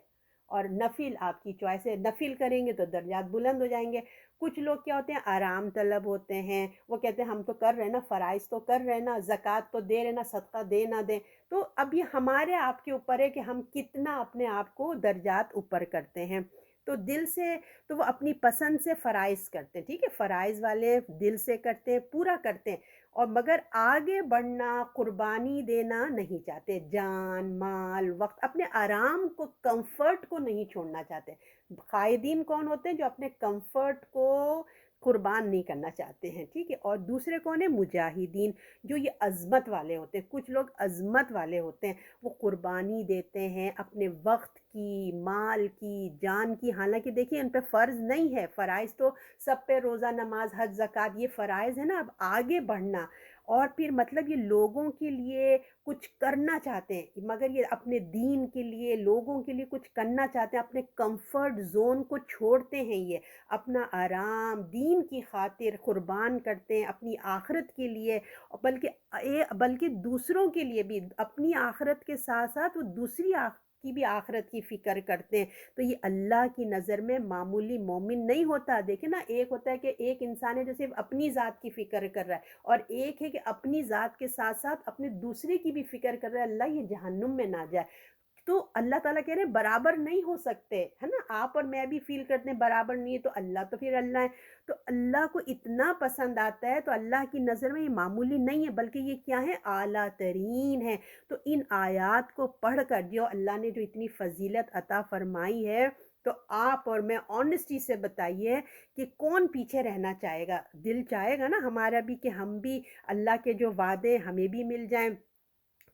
اور نفل آپ کی چوائس ہے، نفل کریں گے تو درجات بلند ہو جائیں گے۔ کچھ لوگ کیا ہوتے ہیں، آرام طلب ہوتے ہیں، وہ کہتے ہیں ہم تو کر رہے ہیں نا، فرائض تو کر رہے ہیں نا، زکوٰۃ تو دے رہے ہیں نا، صدقہ دے نہ دیں۔ تو اب یہ ہمارے آپ کے اوپر ہے کہ ہم کتنا اپنے آپ کو درجات اوپر کرتے ہیں۔ تو دل سے تو وہ اپنی پسند سے فرائض کرتے ہیں، ٹھیک ہے، فرائض والے دل سے کرتے ہیں، پورا کرتے ہیں، اور مگر آگے بڑھنا، قربانی دینا نہیں چاہتے، جان، مال، وقت، اپنے آرام کو، کمفرٹ کو نہیں چھوڑنا چاہتے۔ قائدین کون ہوتے ہیں؟ جو اپنے کمفرٹ کو قربان نہیں کرنا چاہتے ہیں، ٹھیک ہے۔ اور دوسرے کون ہیں؟ مجاہدین، جو یہ عظمت والے ہوتے ہیں۔ کچھ لوگ عظمت والے ہوتے ہیں، وہ قربانی دیتے ہیں اپنے وقت کی، مال کی، جان کی، حالانکہ دیکھیے ان پہ فرض نہیں ہے، فرائض تو سب پہ، روزہ، نماز، حج، زکوٰۃ، یہ فرائض ہے نا۔ اب آگے بڑھنا اور پھر مطلب یہ لوگوں کے لیے کچھ کرنا چاہتے ہیں، مگر یہ اپنے دین کے لیے، لوگوں کے لیے کچھ کرنا چاہتے ہیں، اپنے کمفرٹ زون کو چھوڑتے ہیں، یہ اپنا آرام دین کی خاطر قربان کرتے ہیں، اپنی آخرت کے لیے، بلکہ دوسروں کے لیے بھی، اپنی آخرت کے ساتھ ساتھ وہ دوسری کی بھی آخرت کی فکر کرتے ہیں۔ تو یہ اللہ کی نظر میں معمولی مومن نہیں ہوتا۔ دیکھیں نا، ایک ہوتا ہے کہ ایک انسان ہے جو صرف اپنی ذات کی فکر کر رہا ہے، اور ایک ہے کہ اپنی ذات کے ساتھ ساتھ اپنے دوسرے کی بھی فکر کر رہا ہے، اللہ یہ جہنم میں نہ جائے۔ تو اللہ تعالیٰ کہہ رہے ہیں برابر نہیں ہو سکتے، ہے نا، آپ اور میں بھی فیل کرتے ہیں برابر نہیں ہے، تو اللہ تو پھر اللہ ہے۔ تو اللہ کو اتنا پسند آتا ہے، تو اللہ کی نظر میں یہ معمولی نہیں ہے، بلکہ یہ کیا ہے، اعلیٰ ترین ہے۔ تو ان آیات کو پڑھ کر جو اللہ نے جو اتنی فضیلت عطا فرمائی ہے، تو آپ اور میں آنیسٹی سے بتائیے کہ کون پیچھے رہنا چاہے گا؟ دل چاہے گا نا ہمارا بھی کہ ہم بھی اللہ کے جو وعدے ہمیں بھی مل جائیں۔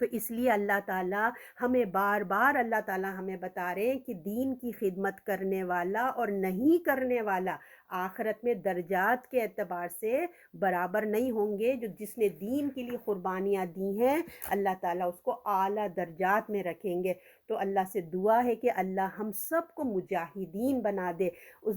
تو اس لیے اللہ تعالیٰ ہمیں بار بار، اللہ تعالیٰ ہمیں بتا رہے ہیں کہ دین کی خدمت کرنے والا اور نہیں کرنے والا آخرت میں درجات کے اعتبار سے برابر نہیں ہوں گے۔ جو جس نے دین کے لیے قربانیاں دی ہیں، اللہ تعالیٰ اس کو اعلیٰ درجات میں رکھیں گے۔ تو اللہ سے دعا ہے کہ اللہ ہم سب کو مجاہدین بنا دے۔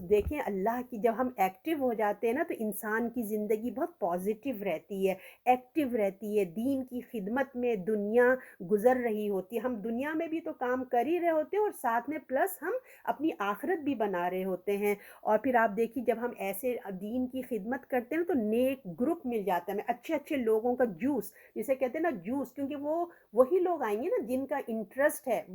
دیکھیں اللہ کی، جب ہم ایکٹیو ہو جاتے ہیں نا، تو انسان کی زندگی بہت پازیٹیو رہتی ہے، ایکٹیو رہتی ہے، دین کی خدمت میں دنیا گزر رہی ہوتی ہے۔ ہم دنیا میں بھی تو کام کر ہی رہے ہوتے ہیں، اور ساتھ میں پلس ہم اپنی آخرت بھی بنا رہے ہوتے ہیں۔ اور پھر آپ دیکھیے جب ہم ایسے دین کی خدمت کرتے ہیں تو نیک گروپ مل جاتا ہے ہمیں، اچھے اچھے لوگوں کا جوس، جسے کہتے ہیں نا جوس، کیونکہ وہی لوگ آئیں گے نا جن کا انٹرسٹ ہے،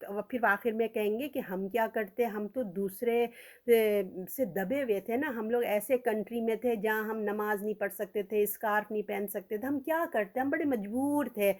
پھر آخر میں کہیں گے کہ ہم کیا کرتے، ہم تو دوسرے سے دبے ہوئے تھے نا، ہم لوگ ایسے کنٹری میں تھے جہاں ہم نماز نہیں پڑھ سکتے تھے، اسکارف نہیں پہن سکتے تھے، ہم کیا کرتے، ہم بڑے مجبور تھے،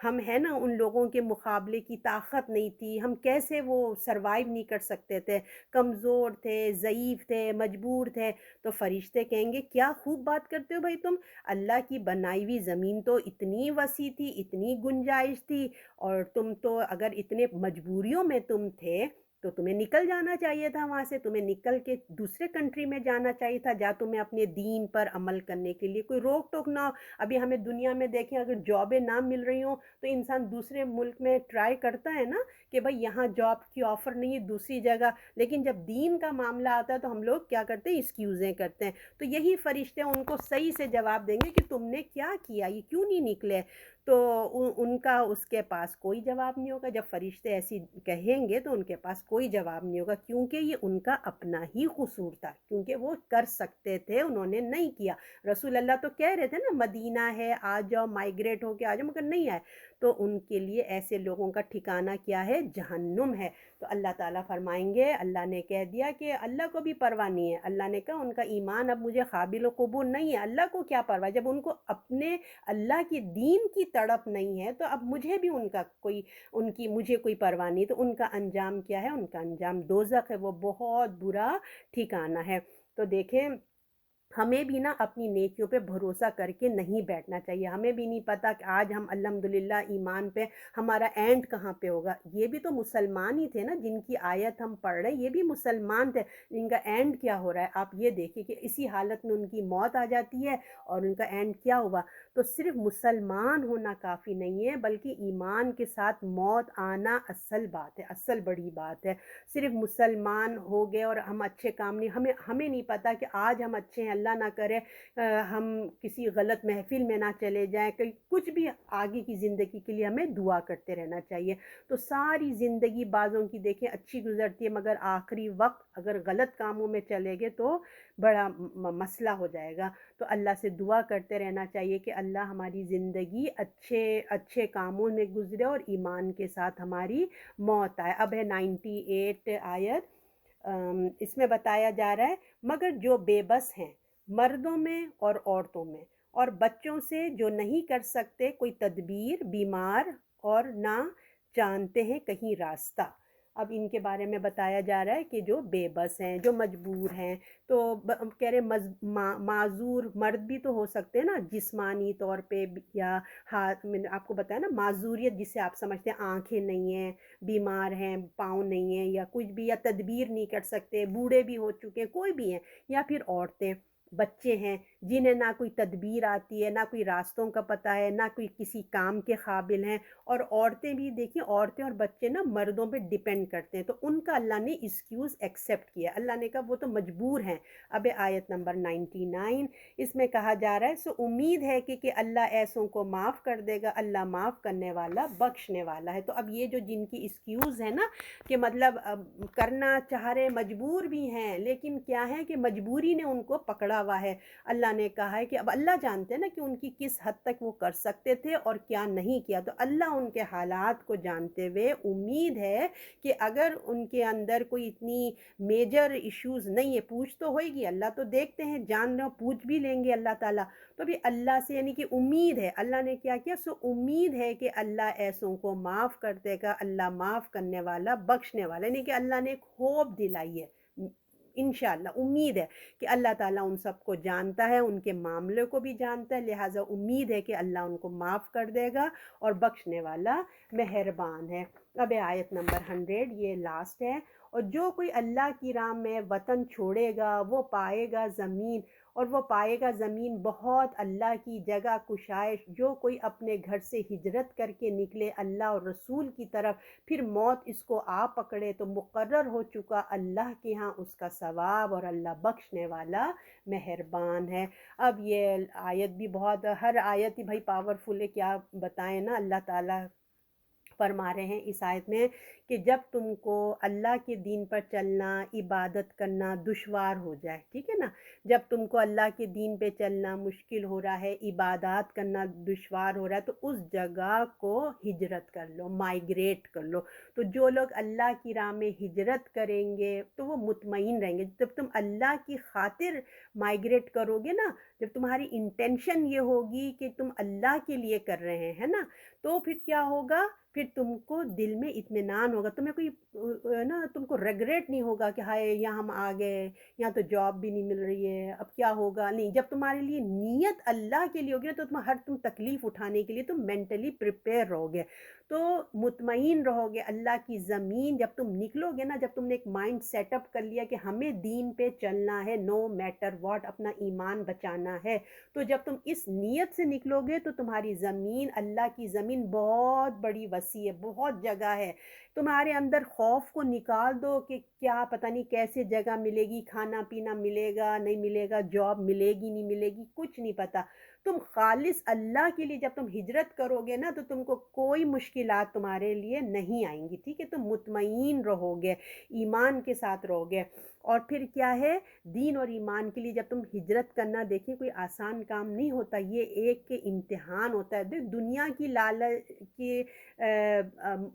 ہم ہے نا ان لوگوں کے مقابلے کی طاقت نہیں تھی، ہم کیسے وہ سروائیو نہیں کر سکتے تھے، کمزور تھے، ضعیف تھے، مجبور تھے۔ تو فرشتے کہیں گے کیا خوب بات کرتے ہو بھائی تم، اللہ کی بنائی ہوئی زمین تو اتنی وسیع تھی، اتنی گنجائش تھی، اور تم تو اگر اتنے مجبوریوں میں تم تھے تو تمہیں نکل جانا چاہیے تھا وہاں سے، تمہیں نکل کے دوسرے کنٹری میں جانا چاہیے تھا جہاں تمہیں اپنے دین پر عمل کرنے کے لیے کوئی روک ٹوک نہ ہو۔ ابھی ہمیں دنیا میں دیکھیں اگر جابیں نہ مل رہی ہوں تو انسان دوسرے ملک میں ٹرائی کرتا ہے نا کہ بھائی یہاں جاب کی آفر نہیں ہے دوسری جگہ، لیکن جب دین کا معاملہ آتا ہے تو ہم لوگ کیا کرتے ہیں، ایکسکیوزیں کرتے ہیں۔ تو یہی فرشتے ان کو صحیح سے جواب دیں گے کہ تم نے کیا کیا، یہ کیوں نہیں نکلے، تو ان کا اس کے پاس کوئی جواب نہیں ہوگا۔ جب فرشتے ایسی کہیں گے تو ان کے پاس کوئی جواب نہیں ہوگا، کیونکہ یہ ان کا اپنا ہی قصور تھا، کیونکہ وہ کر سکتے تھے، انہوں نے نہیں کیا۔ رسول اللہ تو کہہ رہے تھے نا مدینہ ہے آ جاؤ، مائگریٹ ہو کے آ جاؤ، مگر نہیں آئے، تو ان کے لیے ایسے لوگوں کا ٹھکانہ کیا ہے، جہنم ہے۔ تو اللہ تعالیٰ فرمائیں گے اللہ نے کہہ دیا کہ اللہ کو بھی پرواہ نہیں ہے، اللہ نے کہا ان کا ایمان اب مجھے قابل قبول نہیں ہے، اللہ کو کیا پرواہ، جب ان کو اپنے اللہ کی دین کی تڑپ نہیں ہے تو اب مجھے بھی ان کا کوئی، ان کی مجھے کوئی پرواہ نہیں۔ تو ان کا انجام کیا ہے، ان کا انجام دوزخ ہے، وہ بہت برا ٹھکانہ ہے۔ تو دیکھیں ہمیں بھی نا اپنی نیکیوں پہ بھروسہ کر کے نہیں بیٹھنا چاہیے، ہمیں بھی نہیں پتہ کہ آج ہم الحمدللہ ایمان پہ ہمارا اینڈ کہاں پہ ہوگا۔ یہ بھی تو مسلمان ہی تھے نا جن کی آیت ہم پڑھ رہے ہیں، یہ بھی مسلمان تھے، جن کا اینڈ کیا ہو رہا ہے آپ یہ دیکھیں کہ اسی حالت میں ان کی موت آ جاتی ہے اور ان کا اینڈ کیا ہوا۔ تو صرف مسلمان ہونا کافی نہیں ہے، بلکہ ایمان کے ساتھ موت آنا اصل بات ہے، اصل بڑی بات ہے۔ صرف مسلمان ہو گئے اور ہم اچھے کام نہیں، ہمیں نہیں پتہ کہ آج ہم اچھے ہیں، اللہ نہ کرے ہم کسی غلط محفل میں نہ چلے جائیں، کچھ بھی آگے کی زندگی کے لیے ہمیں دعا کرتے رہنا چاہیے۔ تو ساری زندگی بعضوں کی دیکھیں اچھی گزرتی ہے، مگر آخری وقت اگر غلط کاموں میں چلے گئے تو بڑا مسئلہ ہو جائے گا۔ تو اللہ سے دعا کرتے رہنا چاہیے کہ اللہ ہماری زندگی اچھے اچھے کاموں میں گزرے اور ایمان کے ساتھ ہماری موت آئے۔ اب ہے 98 آیت، اس میں بتایا جا رہا ہے مگر جو بے بس ہیں مردوں میں اور عورتوں میں اور بچوں سے جو نہیں کر سکتے کوئی تدبیر، بیمار اور نہ جانتے ہیں کہیں راستہ۔ اب ان کے بارے میں بتایا جا رہا ہے کہ جو بے بس ہیں، جو مجبور ہیں، تو کہہ رہے معذور مرد بھی تو ہو سکتے ہیں نا جسمانی طور پہ، یا ہاتھ میں آپ کو بتایا نا معذوریت جسے آپ سمجھتے ہیں آنکھیں نہیں ہیں، بیمار ہیں، پاؤں نہیں ہیں یا کچھ بھی، یا تدبیر نہیں کر سکتے، بوڑھے بھی ہو چکے ہیں، کوئی بھی ہیں، یا پھر عورتیں، بچے ہیں جنہیں نہ کوئی تدبیر آتی ہے، نہ کوئی راستوں کا پتہ ہے، نہ کوئی کسی کام کے قابل ہیں، اور عورتیں بھی دیکھیں، عورتیں اور بچے نا مردوں پہ ڈیپینڈ کرتے ہیں، تو ان کا اللہ نے ایکسکیوز ایکسیپٹ کیا، اللہ نے کہا وہ تو مجبور ہیں۔ اب آیت نمبر 99، اس میں کہا جا رہا ہے سو امید ہے کہ اللہ ایسوں کو معاف کر دے گا، اللہ معاف کرنے والا بخشنے والا ہے۔ تو اب یہ جو جن کی ایکسکیوز ہے نا کہ مطلب کرنا چاہ رہے مجبور بھی ہیں، لیکن کیا ہے کہ مجبوری نے ان کو پکڑا ہوا ہے، اللہ نے کہا ہے کہ اب اللہ جانتے ہیں نا کہ ان کی کس حد تک وہ کر سکتے تھے اور کیا نہیں کیا، تو اللہ ان کے حالات کو جانتے ہوئے امید ہے کہ اگر ان کے اندر کوئی اتنی میجر ایشوز نہیں ہے، پوچھ تو ہوئے گی، اللہ تو دیکھتے ہیں، جان رہے پوچھ بھی لیں گے اللہ تعالیٰ، تو بھی اللہ سے یعنی کہ امید ہے، اللہ نے کیا کیا، سو امید ہے کہ اللہ ایسوں کو معاف کر دے گا، اللہ معاف کرنے والا بخشنے والا، یعنی کہ اللہ نے ایک ہوپ دلائی ہے، انشاءاللہ امید ہے کہ اللہ تعالیٰ ان سب کو جانتا ہے، ان کے معاملے کو بھی جانتا ہے، لہٰذا امید ہے کہ اللہ ان کو معاف کر دے گا اور بخشنے والا مہربان ہے۔ اب آیت نمبر 100، یہ لاسٹ ہے، اور جو کوئی اللہ کی راہ میں وطن چھوڑے گا وہ پائے گا زمین، اور وہ پائے گا زمین بہت اللہ کی جگہ کشائش، جو کوئی اپنے گھر سے ہجرت کر کے نکلے اللہ اور رسول کی طرف، پھر موت اس کو آ پکڑے تو مقرر ہو چکا اللہ کے ہاں اس کا ثواب، اور اللہ بخشنے والا مہربان ہے۔ اب یہ آیت بھی بہت، ہر آیت ہی بھائی پاورفل ہے، کیا بتائیں نا، اللہ تعالیٰ فرما رہے ہیں اس آیت میں کہ جب تم کو اللہ کے دین پر چلنا، عبادت کرنا دشوار ہو جائے، ٹھیک ہے نا، جب تم کو اللہ کے دین پہ چلنا مشکل ہو رہا ہے، عبادات کرنا دشوار ہو رہا ہے، تو اس جگہ کو ہجرت کر لو، مائگریٹ کر لو۔ تو جو لوگ اللہ کی راہ میں ہجرت کریں گے تو وہ مطمئن رہیں گے۔ جب تم اللہ کی خاطر مائگریٹ کرو گے نا، جب تمہاری انٹینشن یہ ہوگی کہ تم اللہ کے لیے کر رہے ہیں نا، تو پھر کیا ہوگا، پھر تم کو دل میں اطمینان ہوگا، تمہیں کوئی نا تم کو ریگریٹ نہیں ہوگا کہ ہائے یہاں ہم آ گئے، یہاں تو جاب بھی نہیں مل رہی ہے، اب کیا ہوگا۔ نہیں، جب تمہارے لیے نیت اللہ کے لیے ہوگی نا، تو تم تکلیف اٹھانے کے لیے تم مینٹلی پریپیئر رہو گے، تو مطمئن رہو گے۔ اللہ کی زمین جب تم نکلو گے نا، جب تم نے ایک مائنڈ سیٹ اپ کر لیا کہ ہمیں دین پہ چلنا ہے، نو میٹر واٹ، اپنا ایمان بچانا ہے، تو جب تم اس نیت سے نکلو گے تو تمہاری زمین، اللہ کی زمین بہت بڑی وسیع ہے، بہت جگہ ہے۔ تمہارے اندر خوف کو نکال دو کہ کیا پتہ نہیں کیسے جگہ ملے گی، کھانا پینا ملے گا نہیں ملے گا، جاب ملے گی نہیں ملے گی، کچھ نہیں پتہ۔ تم خالص اللہ کے لیے جب تم ہجرت کرو گے نا، تو تم کو کوئی مشکلات تمہارے لیے نہیں آئیں گی، ٹھیک ہے، تم مطمئن رہو گے، ایمان کے ساتھ رہو گے۔ اور پھر کیا ہے، دین اور ایمان کے لیے جب تم ہجرت کرنا، دیکھیں کوئی آسان کام نہیں ہوتا، یہ ایک امتحان ہوتا ہے۔ دنیا کی لالچ کی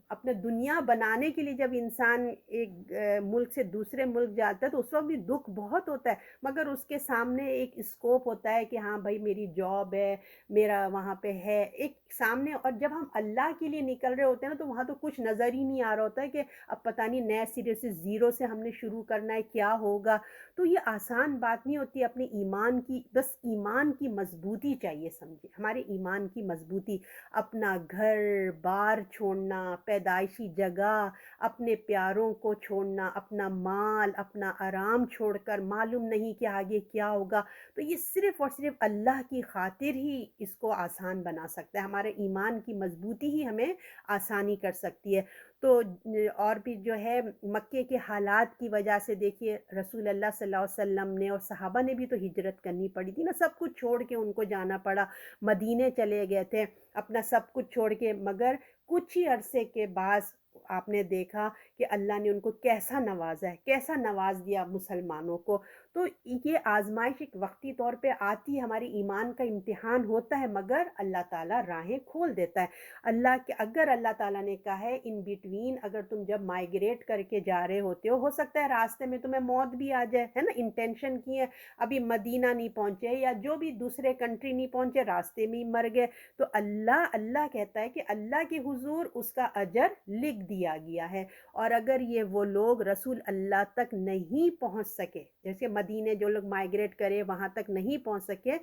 اپنے دنیا بنانے کے لیے جب انسان ایک ملک سے دوسرے ملک جاتا ہے تو اس وقت بھی دکھ بہت ہوتا ہے، مگر اس کے سامنے ایک اسکوپ ہوتا ہے کہ ہاں بھائی میری جاب ہے، میرا وہاں پہ ہے ایک سامنے۔ اور جب ہم اللہ کے لیے نکل رہے ہوتے ہیں نا، تو وہاں تو کچھ نظر ہی نہیں آ رہا ہوتا ہے کہ اب پتہ نہیں نئے سرے سے زیرو سے ہم نے شروع کرنا ہے، کیا ہوگا۔ تو یہ آسان بات نہیں ہوتی اپنے ایمان کی، بس ایمان کی مضبوطی چاہیے، سمجھے ہمارے ایمان کی مضبوطی، اپنا گھر بار چھوڑنا، پیدائشی جگہ، اپنے پیاروں کو چھوڑنا، اپنا مال، اپنا آرام چھوڑ کر، معلوم نہیں کہ آگے کیا ہوگا۔ تو یہ صرف اور صرف اللہ کی خاطر ہی اس کو آسان بنا سکتا ہے، ہمارے ایمان کی مضبوطی ہی ہمیں آسانی کر سکتی ہے۔ تو اور بھی جو ہے مکے کے حالات کی وجہ سے دیکھیے رسول اللہ صلی اللہ علیہ وسلم نے اور صحابہ نے بھی تو ہجرت کرنی پڑی تھی نا، سب کچھ چھوڑ کے ان کو جانا پڑا، مدینے چلے گئے تھے اپنا سب کچھ چھوڑ کے، مگر کچھ ہی عرصے کے بعد آپ نے دیکھا کہ اللہ نے ان کو کیسا نوازا ہے، کیسا نواز دیا مسلمانوں کو۔ تو یہ آزمائش ایک وقتی طور پہ آتی ہے، ہماری ایمان کا امتحان ہوتا ہے، مگر اللہ تعالیٰ راہیں کھول دیتا ہے۔ اگر اللہ تعالیٰ نے کہا ہے ان بٹوین، اگر تم جب مائگریٹ کر کے جا رہے ہوتے ہو سکتا ہے راستے میں تمہیں موت بھی آ جائے، ہے نا، انٹینشن کی ہے ابھی مدینہ نہیں پہنچے یا جو بھی دوسرے کنٹری نہیں پہنچے، راستے میں ہی مر گئے، تو اللہ کہتا ہے کہ اللہ کے حضور اس کا اجر لکھ دیا گیا ہے۔ اور اگر یہ وہ لوگ رسول اللہ تک نہیں پہنچ سکے، جیسے مدینے جو لوگ مائگریٹ کرے وہاں تک نہیں پہنچ سکے،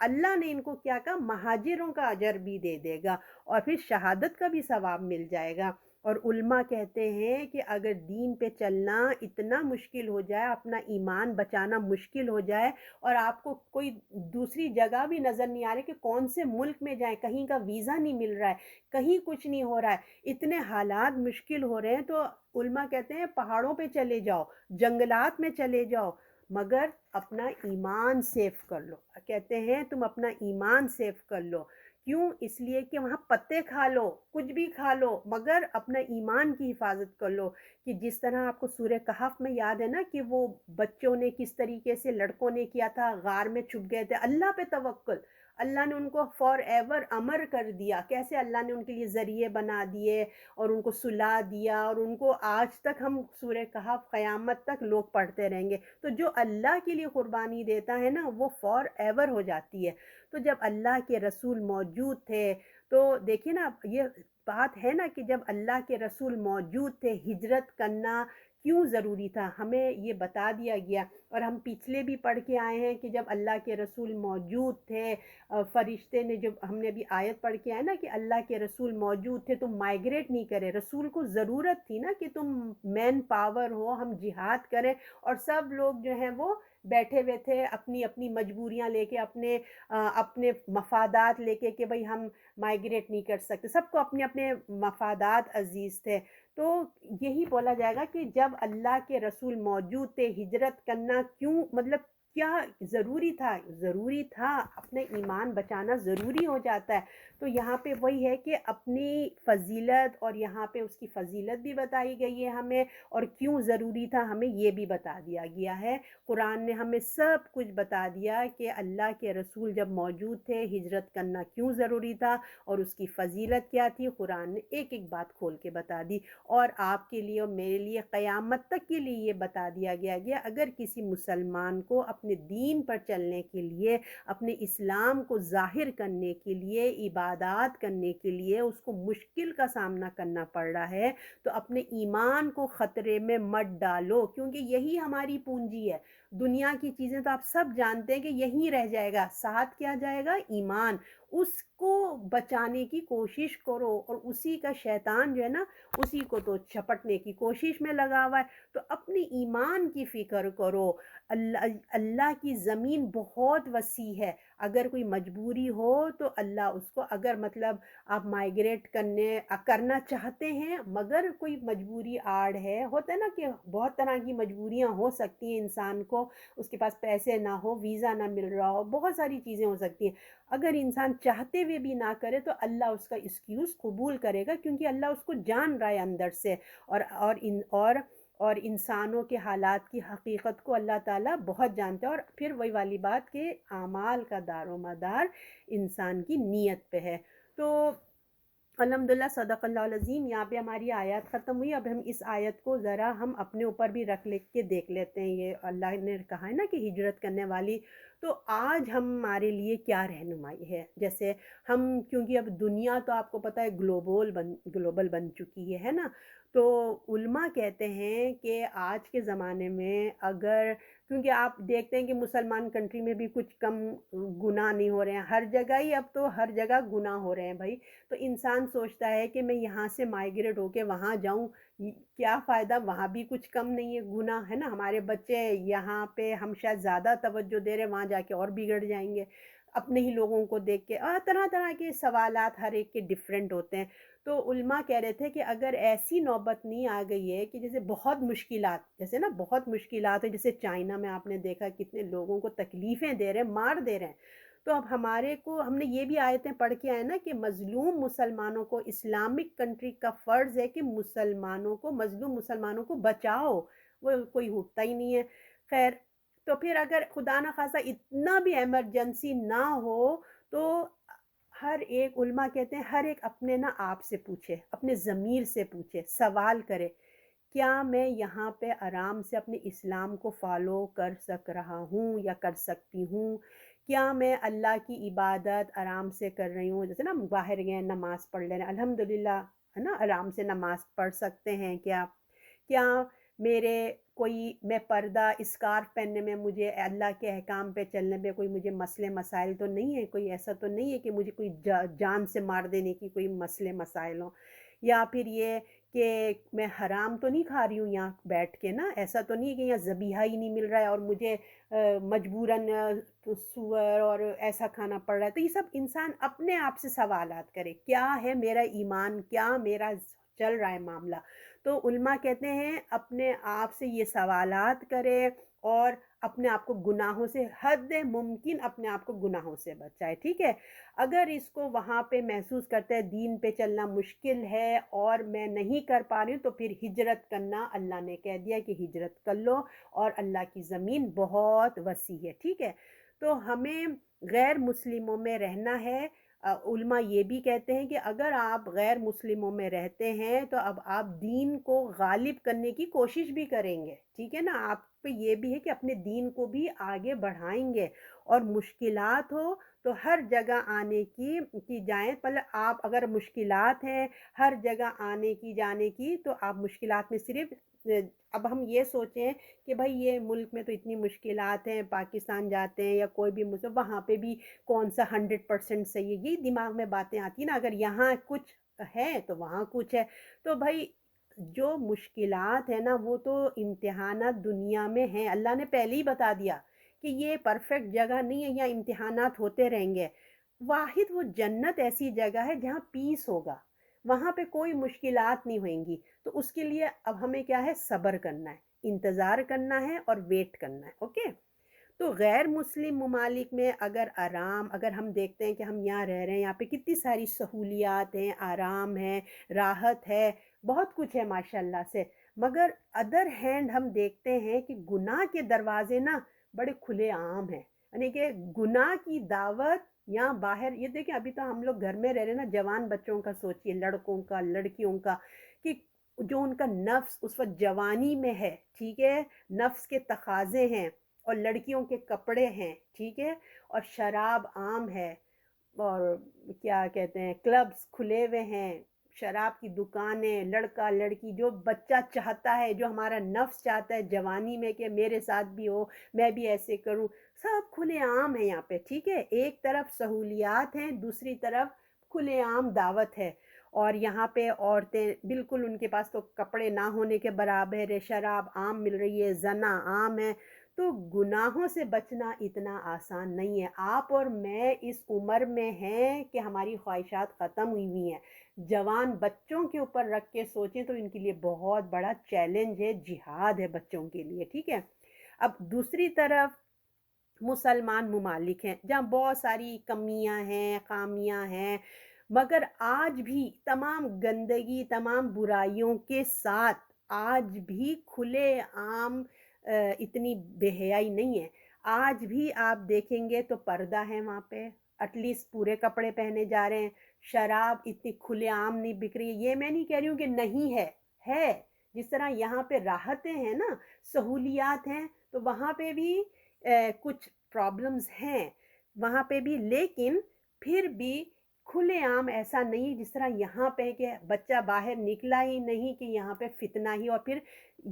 اللہ نے ان کو کیا کہا، مہاجروں کا اجر بھی دے دے گا اور پھر شہادت کا بھی ثواب مل جائے گا۔ اور علماء کہتے ہیں کہ اگر دین پہ چلنا اتنا مشکل ہو جائے، اپنا ایمان بچانا مشکل ہو جائے، اور آپ کو کوئی دوسری جگہ بھی نظر نہیں آ رہی کہ کون سے ملک میں جائیں، کہیں کا ویزا نہیں مل رہا ہے، کہیں کچھ نہیں ہو رہا ہے، اتنے حالات مشکل ہو رہے ہیں، تو علماء کہتے ہیں پہاڑوں پہ چلے جاؤ، جنگلات میں چلے جاؤ، مگر اپنا ایمان سیف کر لو۔ کہتے ہیں تم اپنا ایمان سیف کر لو، کیوں؟ اس لیے کہ وہاں پتے کھا لو، کچھ بھی کھا لو، مگر اپنا ایمان کی حفاظت کر لو۔ کہ جس طرح آپ کو سورہ کہف میں یاد ہے نا کہ وہ بچوں نے کس طریقے سے، لڑکوں نے کیا تھا، غار میں چھپ گئے تھے، اللہ پہ توکل، اللہ نے ان کو فار ایور امر کر دیا، کیسے اللہ نے ان کے لیے ذریعے بنا دیے اور ان کو سلا دیا، اور ان کو آج تک ہم سورہ کہف قیامت تک لوگ پڑھتے رہیں گے۔ تو جو اللہ کے لیے قربانی دیتا ہے نا، وہ فار ایور ہو جاتی ہے۔ تو جب اللہ کے رسول موجود تھے، تو دیکھیے نا یہ بات ہے نا کہ جب اللہ کے رسول موجود تھے، ہجرت کرنا کیوں ضروری تھا، ہمیں یہ بتا دیا گیا۔ اور ہم پچھلے بھی پڑھ کے آئے ہیں کہ جب اللہ کے رسول موجود تھے، فرشتے نے، جب ہم نے بھی آیت پڑھ کے آئے نا کہ اللہ کے رسول موجود تھے، تم مائگریٹ نہیں کرے، رسول کو ضرورت تھی نا کہ تم مین پاور ہو، ہم جہاد کریں، اور سب لوگ جو ہیں وہ بیٹھے ہوئے تھے اپنی اپنی مجبوریاں لے کے، اپنے مفادات لے کے کہ بھئی ہم مائگریٹ نہیں کر سکتے، سب کو اپنے اپنے مفادات عزیز تھے۔ تو یہی بولا جائے گا کہ جب اللہ کے رسول موجود تھے، ہجرت کرنا کیوں، مطلب کیا ضروری تھا، اپنا ایمان بچانا ضروری ہو جاتا ہے۔ تو یہاں پہ وہی ہے کہ اپنی فضیلت، اور یہاں پہ اس کی فضیلت بھی بتائی گئی ہے ہمیں، اور کیوں ضروری تھا ہمیں یہ بھی بتا دیا گیا ہے۔ قرآن نے ہمیں سب کچھ بتا دیا کہ اللہ کے رسول جب موجود تھے ہجرت کرنا کیوں ضروری تھا، اور اس کی فضیلت کیا تھی، قرآن نے ایک ایک بات کھول کے بتا دی۔ اور آپ کے لیے اور میرے لیے قیامت تک کے لیے یہ بتا دیا گیا اگر کسی مسلمان کو اپنے دین پر چلنے کے لیے، اپنے اسلام کو ظاہر کرنے کے لیے، عبادات کرنے کے لیے اس کو مشکل کا سامنا کرنا پڑ رہا ہے، تو اپنے ایمان کو خطرے میں مت ڈالو، کیونکہ یہی ہماری پونجی ہے۔ دنیا کی چیزیں تو آپ سب جانتے ہیں کہ یہیں رہ جائے گا، ساتھ کیا جائے گا؟ ایمان۔ اس کو بچانے کی کوشش کرو، اور اسی کا شیطان جو ہے نا، اسی کو تو چھپٹنے کی کوشش میں لگا ہوا ہے۔ تو اپنے ایمان کی فکر کرو۔ اللہ کی زمین بہت وسیع ہے، اگر کوئی مجبوری ہو تو اللہ اس کو، اگر مطلب آپ مائگریٹ کرنا چاہتے ہیں مگر کوئی مجبوری آڑ ہے، ہوتا ہے نا کہ بہت طرح کی مجبوریاں ہو سکتی ہیں انسان کو، اس کے پاس پیسے نہ ہو، ویزا نہ مل رہا ہو، بہت ساری چیزیں ہو سکتی ہیں۔ اگر انسان چاہتے ہوئے بھی نہ کرے تو اللہ اس کا ایکسکیوز قبول کرے گا، کیونکہ اللہ اس کو جان رہا ہے اندر سے، اور انسانوں کے حالات کی حقیقت کو اللہ تعالیٰ بہت جانتا ہے۔ اور پھر وہی والی بات کہ اعمال کا دار و مدار انسان کی نیت پہ ہے۔ تو الحمدللہ صدق اللہ العظیم، یہاں پہ ہماری آیات ختم ہوئی۔ اب ہم اس آیت کو ذرا ہم اپنے اوپر بھی رکھ لے کے دیکھ لیتے ہیں۔ یہ اللہ نے کہا ہے نا کہ ہجرت کرنے والی، تو آج ہمارے لیے کیا رہنمائی ہے؟ جیسے ہم، کیونکہ اب دنیا تو آپ کو پتہ ہے گلوبل بن چکی ہے نا، تو علماء کہتے ہیں کہ آج کے زمانے میں اگر، کیونکہ آپ دیکھتے ہیں کہ مسلمان کنٹری میں بھی کچھ کم گناہ نہیں ہو رہے ہیں، ہر جگہ ہی اب تو ہر جگہ گناہ ہو رہے ہیں بھائی۔ تو انسان سوچتا ہے کہ میں یہاں سے مائگریٹ ہو کے وہاں جاؤں، کیا فائدہ، وہاں بھی کچھ کم نہیں ہے گناہ، ہے نا؟ ہمارے بچے یہاں پہ ہم شاید زیادہ توجہ دے رہے ہیں، وہاں جا کے اور بگڑ جائیں گے اپنے ہی لوگوں کو دیکھ کے۔ اور طرح طرح کے سوالات ہر ایک کے ڈیفرنٹ ہوتے ہیں۔ تو علماء کہہ رہے تھے کہ اگر ایسی نوبت نہیں آ گئی ہے کہ جیسے بہت مشکلات، جیسے نا بہت مشکلات ہیں، جیسے چائنا میں آپ نے دیکھا کتنے لوگوں کو تکلیفیں دے رہے ہیں، مار دے رہے ہیں، تو اب ہمارے کو، ہم نے یہ بھی آیتیں پڑھ کے آئے نا کہ مظلوم مسلمانوں کو، اسلامک کنٹری کا فرض ہے کہ مظلوم مسلمانوں کو بچاؤ، وہ کوئی اٹھتا ہی نہیں ہے۔ خیر، تو پھر اگر خدا نہ خواستہ اتنا بھی ایمرجنسی نہ ہو تو ہر ایک، علماء کہتے ہیں ہر ایک اپنے نا آپ سے پوچھے، اپنے ضمیر سے پوچھے، سوال کرے، کیا میں یہاں پہ آرام سے اپنے اسلام کو فالو کر رہا ہوں یا کر سکتی ہوں؟ کیا میں اللہ کی عبادت آرام سے کر رہی ہوں؟ جیسے نا باہر گئے نماز پڑھ لے رہے ہیں، الحمدللہ، ہے نا، آرام سے نماز پڑھ سکتے ہیں کیا میرے کوئی، میں پردہ اسکارف پہننے میں، مجھے اللہ کے احکام پہ چلنے میں کوئی مجھے مسئلے مسائل تو نہیں ہے؟ کوئی ایسا تو نہیں ہے کہ مجھے کوئی جان سے مار دینے کی کوئی مسئلے مسائل ہوں؟ یا پھر یہ کہ میں حرام تو نہیں کھا رہی ہوں یہاں بیٹھ کے نا، ایسا تو نہیں ہے کہ یہاں ذبیحہ ہی نہیں مل رہا ہے اور مجھے مجبوراً سور اور ایسا کھانا پڑ رہا ہے؟ تو یہ سب انسان اپنے آپ سے سوالات کرے، کیا ہے میرا ایمان، کیا میرا چل رہا ہے معاملہ؟ تو علماء کہتے ہیں اپنے آپ سے یہ سوالات کرے، اور اپنے آپ کو گناہوں سے حد ممکن اپنے آپ کو گناہوں سے بچائے، ٹھیک ہے؟ اگر اس کو وہاں پہ محسوس کرتے ہیں دین پہ چلنا مشکل ہے اور میں نہیں کر پا رہی ہوں، تو پھر ہجرت کرنا، اللہ نے کہہ دیا کہ ہجرت کر لو، اور اللہ کی زمین بہت وسیع ہے، ٹھیک ہے؟ تو ہمیں غیر مسلموں میں رہنا ہے۔ علماء یہ بھی کہتے ہیں کہ اگر آپ غیر مسلموں میں رہتے ہیں تو اب آپ دین کو غالب کرنے کی کوشش بھی کریں گے، ٹھیک ہے نا؟ آپ پہ یہ بھی ہے کہ اپنے دین کو بھی آگے بڑھائیں گے، اور مشکلات ہو تو ہر جگہ آنے کی جائیں، مطلب آپ اگر مشکلات ہیں ہر جگہ آنے کی جانے کی، تو آپ مشکلات میں صرف، اب ہم یہ سوچیں کہ بھائی یہ ملک میں تو اتنی مشکلات ہیں، پاکستان جاتے ہیں یا کوئی بھی ملک، وہاں پہ بھی کون سا 100% صحیح ہے، یہ دماغ میں باتیں آتی ہیں نا، اگر یہاں کچھ ہے تو وہاں کچھ ہے۔ تو بھائی جو مشکلات ہیں نا، وہ تو امتحانات دنیا میں ہیں، اللہ نے پہلے ہی بتا دیا کہ یہ پرفیکٹ جگہ نہیں ہے، یہاں امتحانات ہوتے رہیں گے۔ واحد وہ جنت ایسی جگہ ہے جہاں پیس ہوگا، وہاں پہ کوئی مشکلات نہیں ہوئیں گی۔ تو اس کے لیے اب ہمیں کیا ہے؟ صبر کرنا ہے، انتظار کرنا ہے اور ویٹ کرنا ہے، اوکے؟ تو غیر مسلم ممالک میں اگر ہم دیکھتے ہیں کہ ہم یہاں رہ رہے ہیں، یہاں پہ کتنی ساری سہولیات ہیں، آرام ہے، راحت ہے، بہت کچھ ہے ماشاء اللہ سے، مگر ادر ہینڈ ہم دیکھتے ہیں کہ گناہ کے دروازے نا بڑے کھلے عام ہیں، یعنی کہ گناہ کی دعوت یہاں باہر، یہ دیکھیں ابھی تو ہم لوگ گھر میں رہ رہے ہیں نا، جوان بچوں کا سوچئے، لڑکوں کا، لڑکیوں کا، کہ جو ان کا نفس اس وقت جوانی میں ہے، ٹھیک ہے، نفس کے تقاضے ہیں، اور لڑکیوں کے کپڑے ہیں، ٹھیک ہے، اور شراب عام ہے، اور کیا کہتے ہیں، کلبز کھلے ہوئے ہیں، شراب کی دکانیں، لڑکا لڑکی جو بچہ چاہتا ہے، جو ہمارا نفس چاہتا ہے جوانی میں کہ میرے ساتھ بھی ہو، میں بھی ایسے کروں، سب کھلے عام ہے یہاں پہ، ٹھیک ہے، ایک طرف سہولیات ہیں، دوسری طرف کھلے عام دعوت ہے، اور یہاں پہ عورتیں بالکل ان کے پاس تو کپڑے نہ ہونے کے برابر ہے، شراب عام مل رہی ہے، زنا عام ہے، تو گناہوں سے بچنا اتنا آسان نہیں ہے۔ آپ اور میں اس عمر میں ہیں کہ ہماری خواہشات ختم ہوئی ہیں، جوان بچوں کے اوپر رکھ کے سوچیں تو ان کے لیے بہت بڑا چیلنج ہے، جہاد ہے بچوں کے لیے، ٹھیک ہے۔ اب دوسری طرف مسلمان ممالک ہیں جہاں بہت ساری کمیاں ہیں، خامیاں ہیں، مگر آج بھی تمام گندگی، تمام برائیوں کے ساتھ آج بھی کھلے عام اتنی بے حیائی نہیں ہے، آج بھی آپ دیکھیں گے تو پردہ ہے وہاں پہ، ایٹ لیسٹ پورے کپڑے پہنے جا رہے ہیں، شراب اتنی کھلے عام نہیں بک رہی ہے، یہ میں نہیں کہہ رہی ہوں کہ نہیں ہے، ہے، جس طرح یہاں پہ راحتیں ہیں نا، سہولیات ہیں، تو وہاں پہ بھی کچھ پرابلمز ہیں وہاں پہ بھی، لیکن پھر بھی کھلے عام ایسا نہیں جس طرح یہاں پہ کہ بچہ باہر نکلا ہی نہیں کہ یہاں پہ فتنہ ہی، اور پھر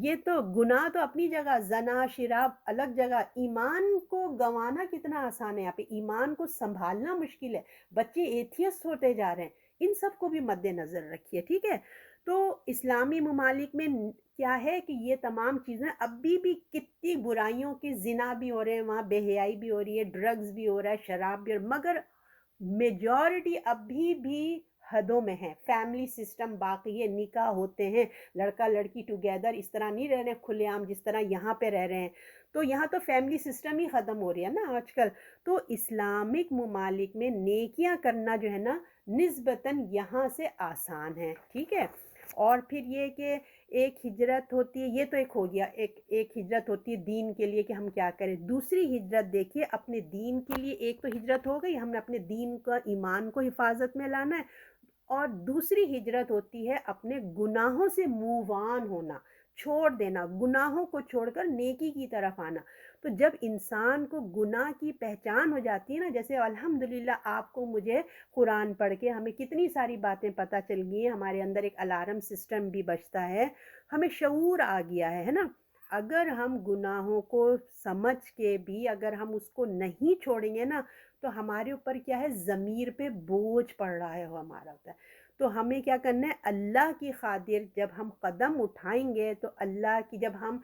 یہ تو گناہ تو اپنی جگہ، زنا شراب الگ جگہ، ایمان کو گنوانا کتنا آسان ہے، یہاں پہ ایمان کو سنبھالنا مشکل ہے، بچے ایتھیسٹ ہوتے جا رہے ہیں، ان سب کو بھی مد نظر رکھیے، ٹھیک ہے۔ تو اسلامی ممالک میں کیا ہے کہ یہ تمام چیزیں ابھی بھی کتنی برائیوں کی، زنا بھی ہو رہے ہیں وہاں، بے حیائی بھی ہو رہی ہے، ڈرگز بھی ہو رہا ہے، شراب بھی ہو رہا ہے، مگر میجورٹی ابھی بھی حدوں میں ہے، فیملی سسٹم باقی ہے، نکاح ہوتے ہیں، لڑکا لڑکی ٹوگیدر اس طرح نہیں رہ رہے کھلے عام جس طرح یہاں پہ رہ رہے ہیں، تو یہاں تو فیملی سسٹم ہی ختم ہو رہی ہے نا آج کل، تو اسلامک ممالک میں نیکیاں کرنا جو ہے نا نسبتاً یہاں سے آسان ہے، ٹھیک ہے۔ اور پھر یہ کہ ایک ہجرت ہوتی ہے، یہ تو ایک ہو گیا، ایک ہجرت ہوتی ہے دین کے لیے کہ ہم کیا کریں، دوسری ہجرت دیکھیے اپنے دین کے لیے، ایک تو ہجرت ہو گئی، ہم نے اپنے دین کا، ایمان کو حفاظت میں لانا ہے، اور دوسری ہجرت ہوتی ہے اپنے گناہوں سے موو آن ہونا، چھوڑ دینا، گناہوں کو چھوڑ کر نیکی کی طرف آنا، تو جب انسان کو گناہ کی پہچان ہو جاتی ہے نا، جیسے الحمدللہ آپ کو مجھے قرآن پڑھ کے ہمیں کتنی ساری باتیں پتہ چل گئی ہیں، ہمارے اندر ایک الارم سسٹم بھی بجتا ہے، ہمیں شعور آ گیا ہے نا، اگر ہم گناہوں کو سمجھ کے بھی اگر ہم اس کو نہیں چھوڑیں گے نا، تو ہمارے اوپر کیا ہے، ضمیر پہ بوجھ پڑ رہا ہے، وہ ہمارا ہوتا ہے، تو ہمیں کیا کرنا ہے، اللہ کی خاطر جب ہم قدم اٹھائیں گے تو اللہ کی، جب ہم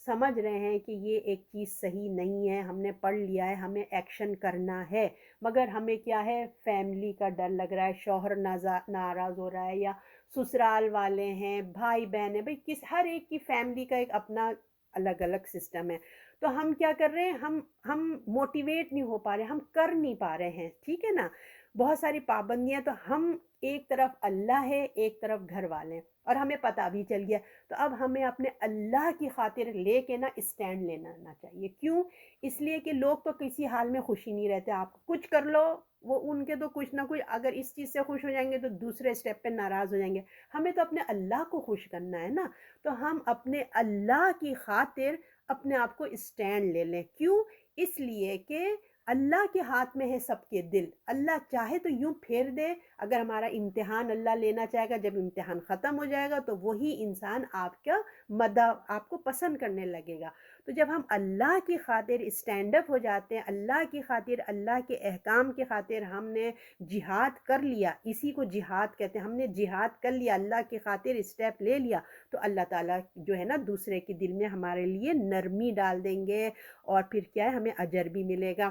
سمجھ رہے ہیں کہ یہ ایک چیز صحیح نہیں ہے، ہم نے پڑھ لیا ہے، ہمیں ایکشن کرنا ہے، مگر ہمیں کیا ہے، فیملی کا ڈر لگ رہا ہے، شوہر ناراض ہو رہا ہے، یا سسرال والے ہیں، بھائی بہن ہیں، بھائی ہر ایک کی فیملی کا ایک اپنا الگ الگ سسٹم ہے، تو ہم کیا کر رہے ہیں، ہم موٹیویٹ نہیں ہو پا رہے، ہم کر نہیں پا رہے ہیں، ٹھیک ہے نا، بہت ساری پابندیاں، تو ہم ایک طرف اللہ ہے، ایک طرف گھر والے ہیں، اور ہمیں پتہ بھی چل گیا، تو اب ہمیں اپنے اللہ کی خاطر لے کے نا اسٹینڈ لینا چاہیے، کیوں؟ اس لیے کہ لوگ تو کسی حال میں خوشی نہیں رہتے، آپ کچھ کر لو، وہ ان کے تو کچھ نہ کچھ، اگر اس چیز سے خوش ہو جائیں گے تو دوسرے اسٹیپ پہ ناراض ہو جائیں گے، ہمیں تو اپنے اللہ کو خوش کرنا ہے نا، تو ہم اپنے اللہ کی خاطر اپنے آپ کو اسٹینڈ لے لیں، کیوں؟ اس لیے کہ اللہ کے ہاتھ میں ہے سب کے دل، اللہ چاہے تو یوں پھیر دے، اگر ہمارا امتحان اللہ لینا چاہے گا، جب امتحان ختم ہو جائے گا تو وہی انسان آپ کا مدح، آپ کو پسند کرنے لگے گا، تو جب ہم اللہ کی خاطر اسٹینڈ اپ ہو جاتے ہیں، اللہ کی خاطر، اللہ کے احکام کی خاطر ہم نے جہاد کر لیا، اسی کو جہاد کہتے ہیں، ہم نے جہاد کر لیا، اللہ کی خاطر اسٹیپ لے لیا، تو اللہ تعالیٰ جو ہے نا دوسرے کے دل میں ہمارے لیے نرمی ڈال دیں گے، اور پھر کیا ہے، ہمیں اجر بھی ملے گا۔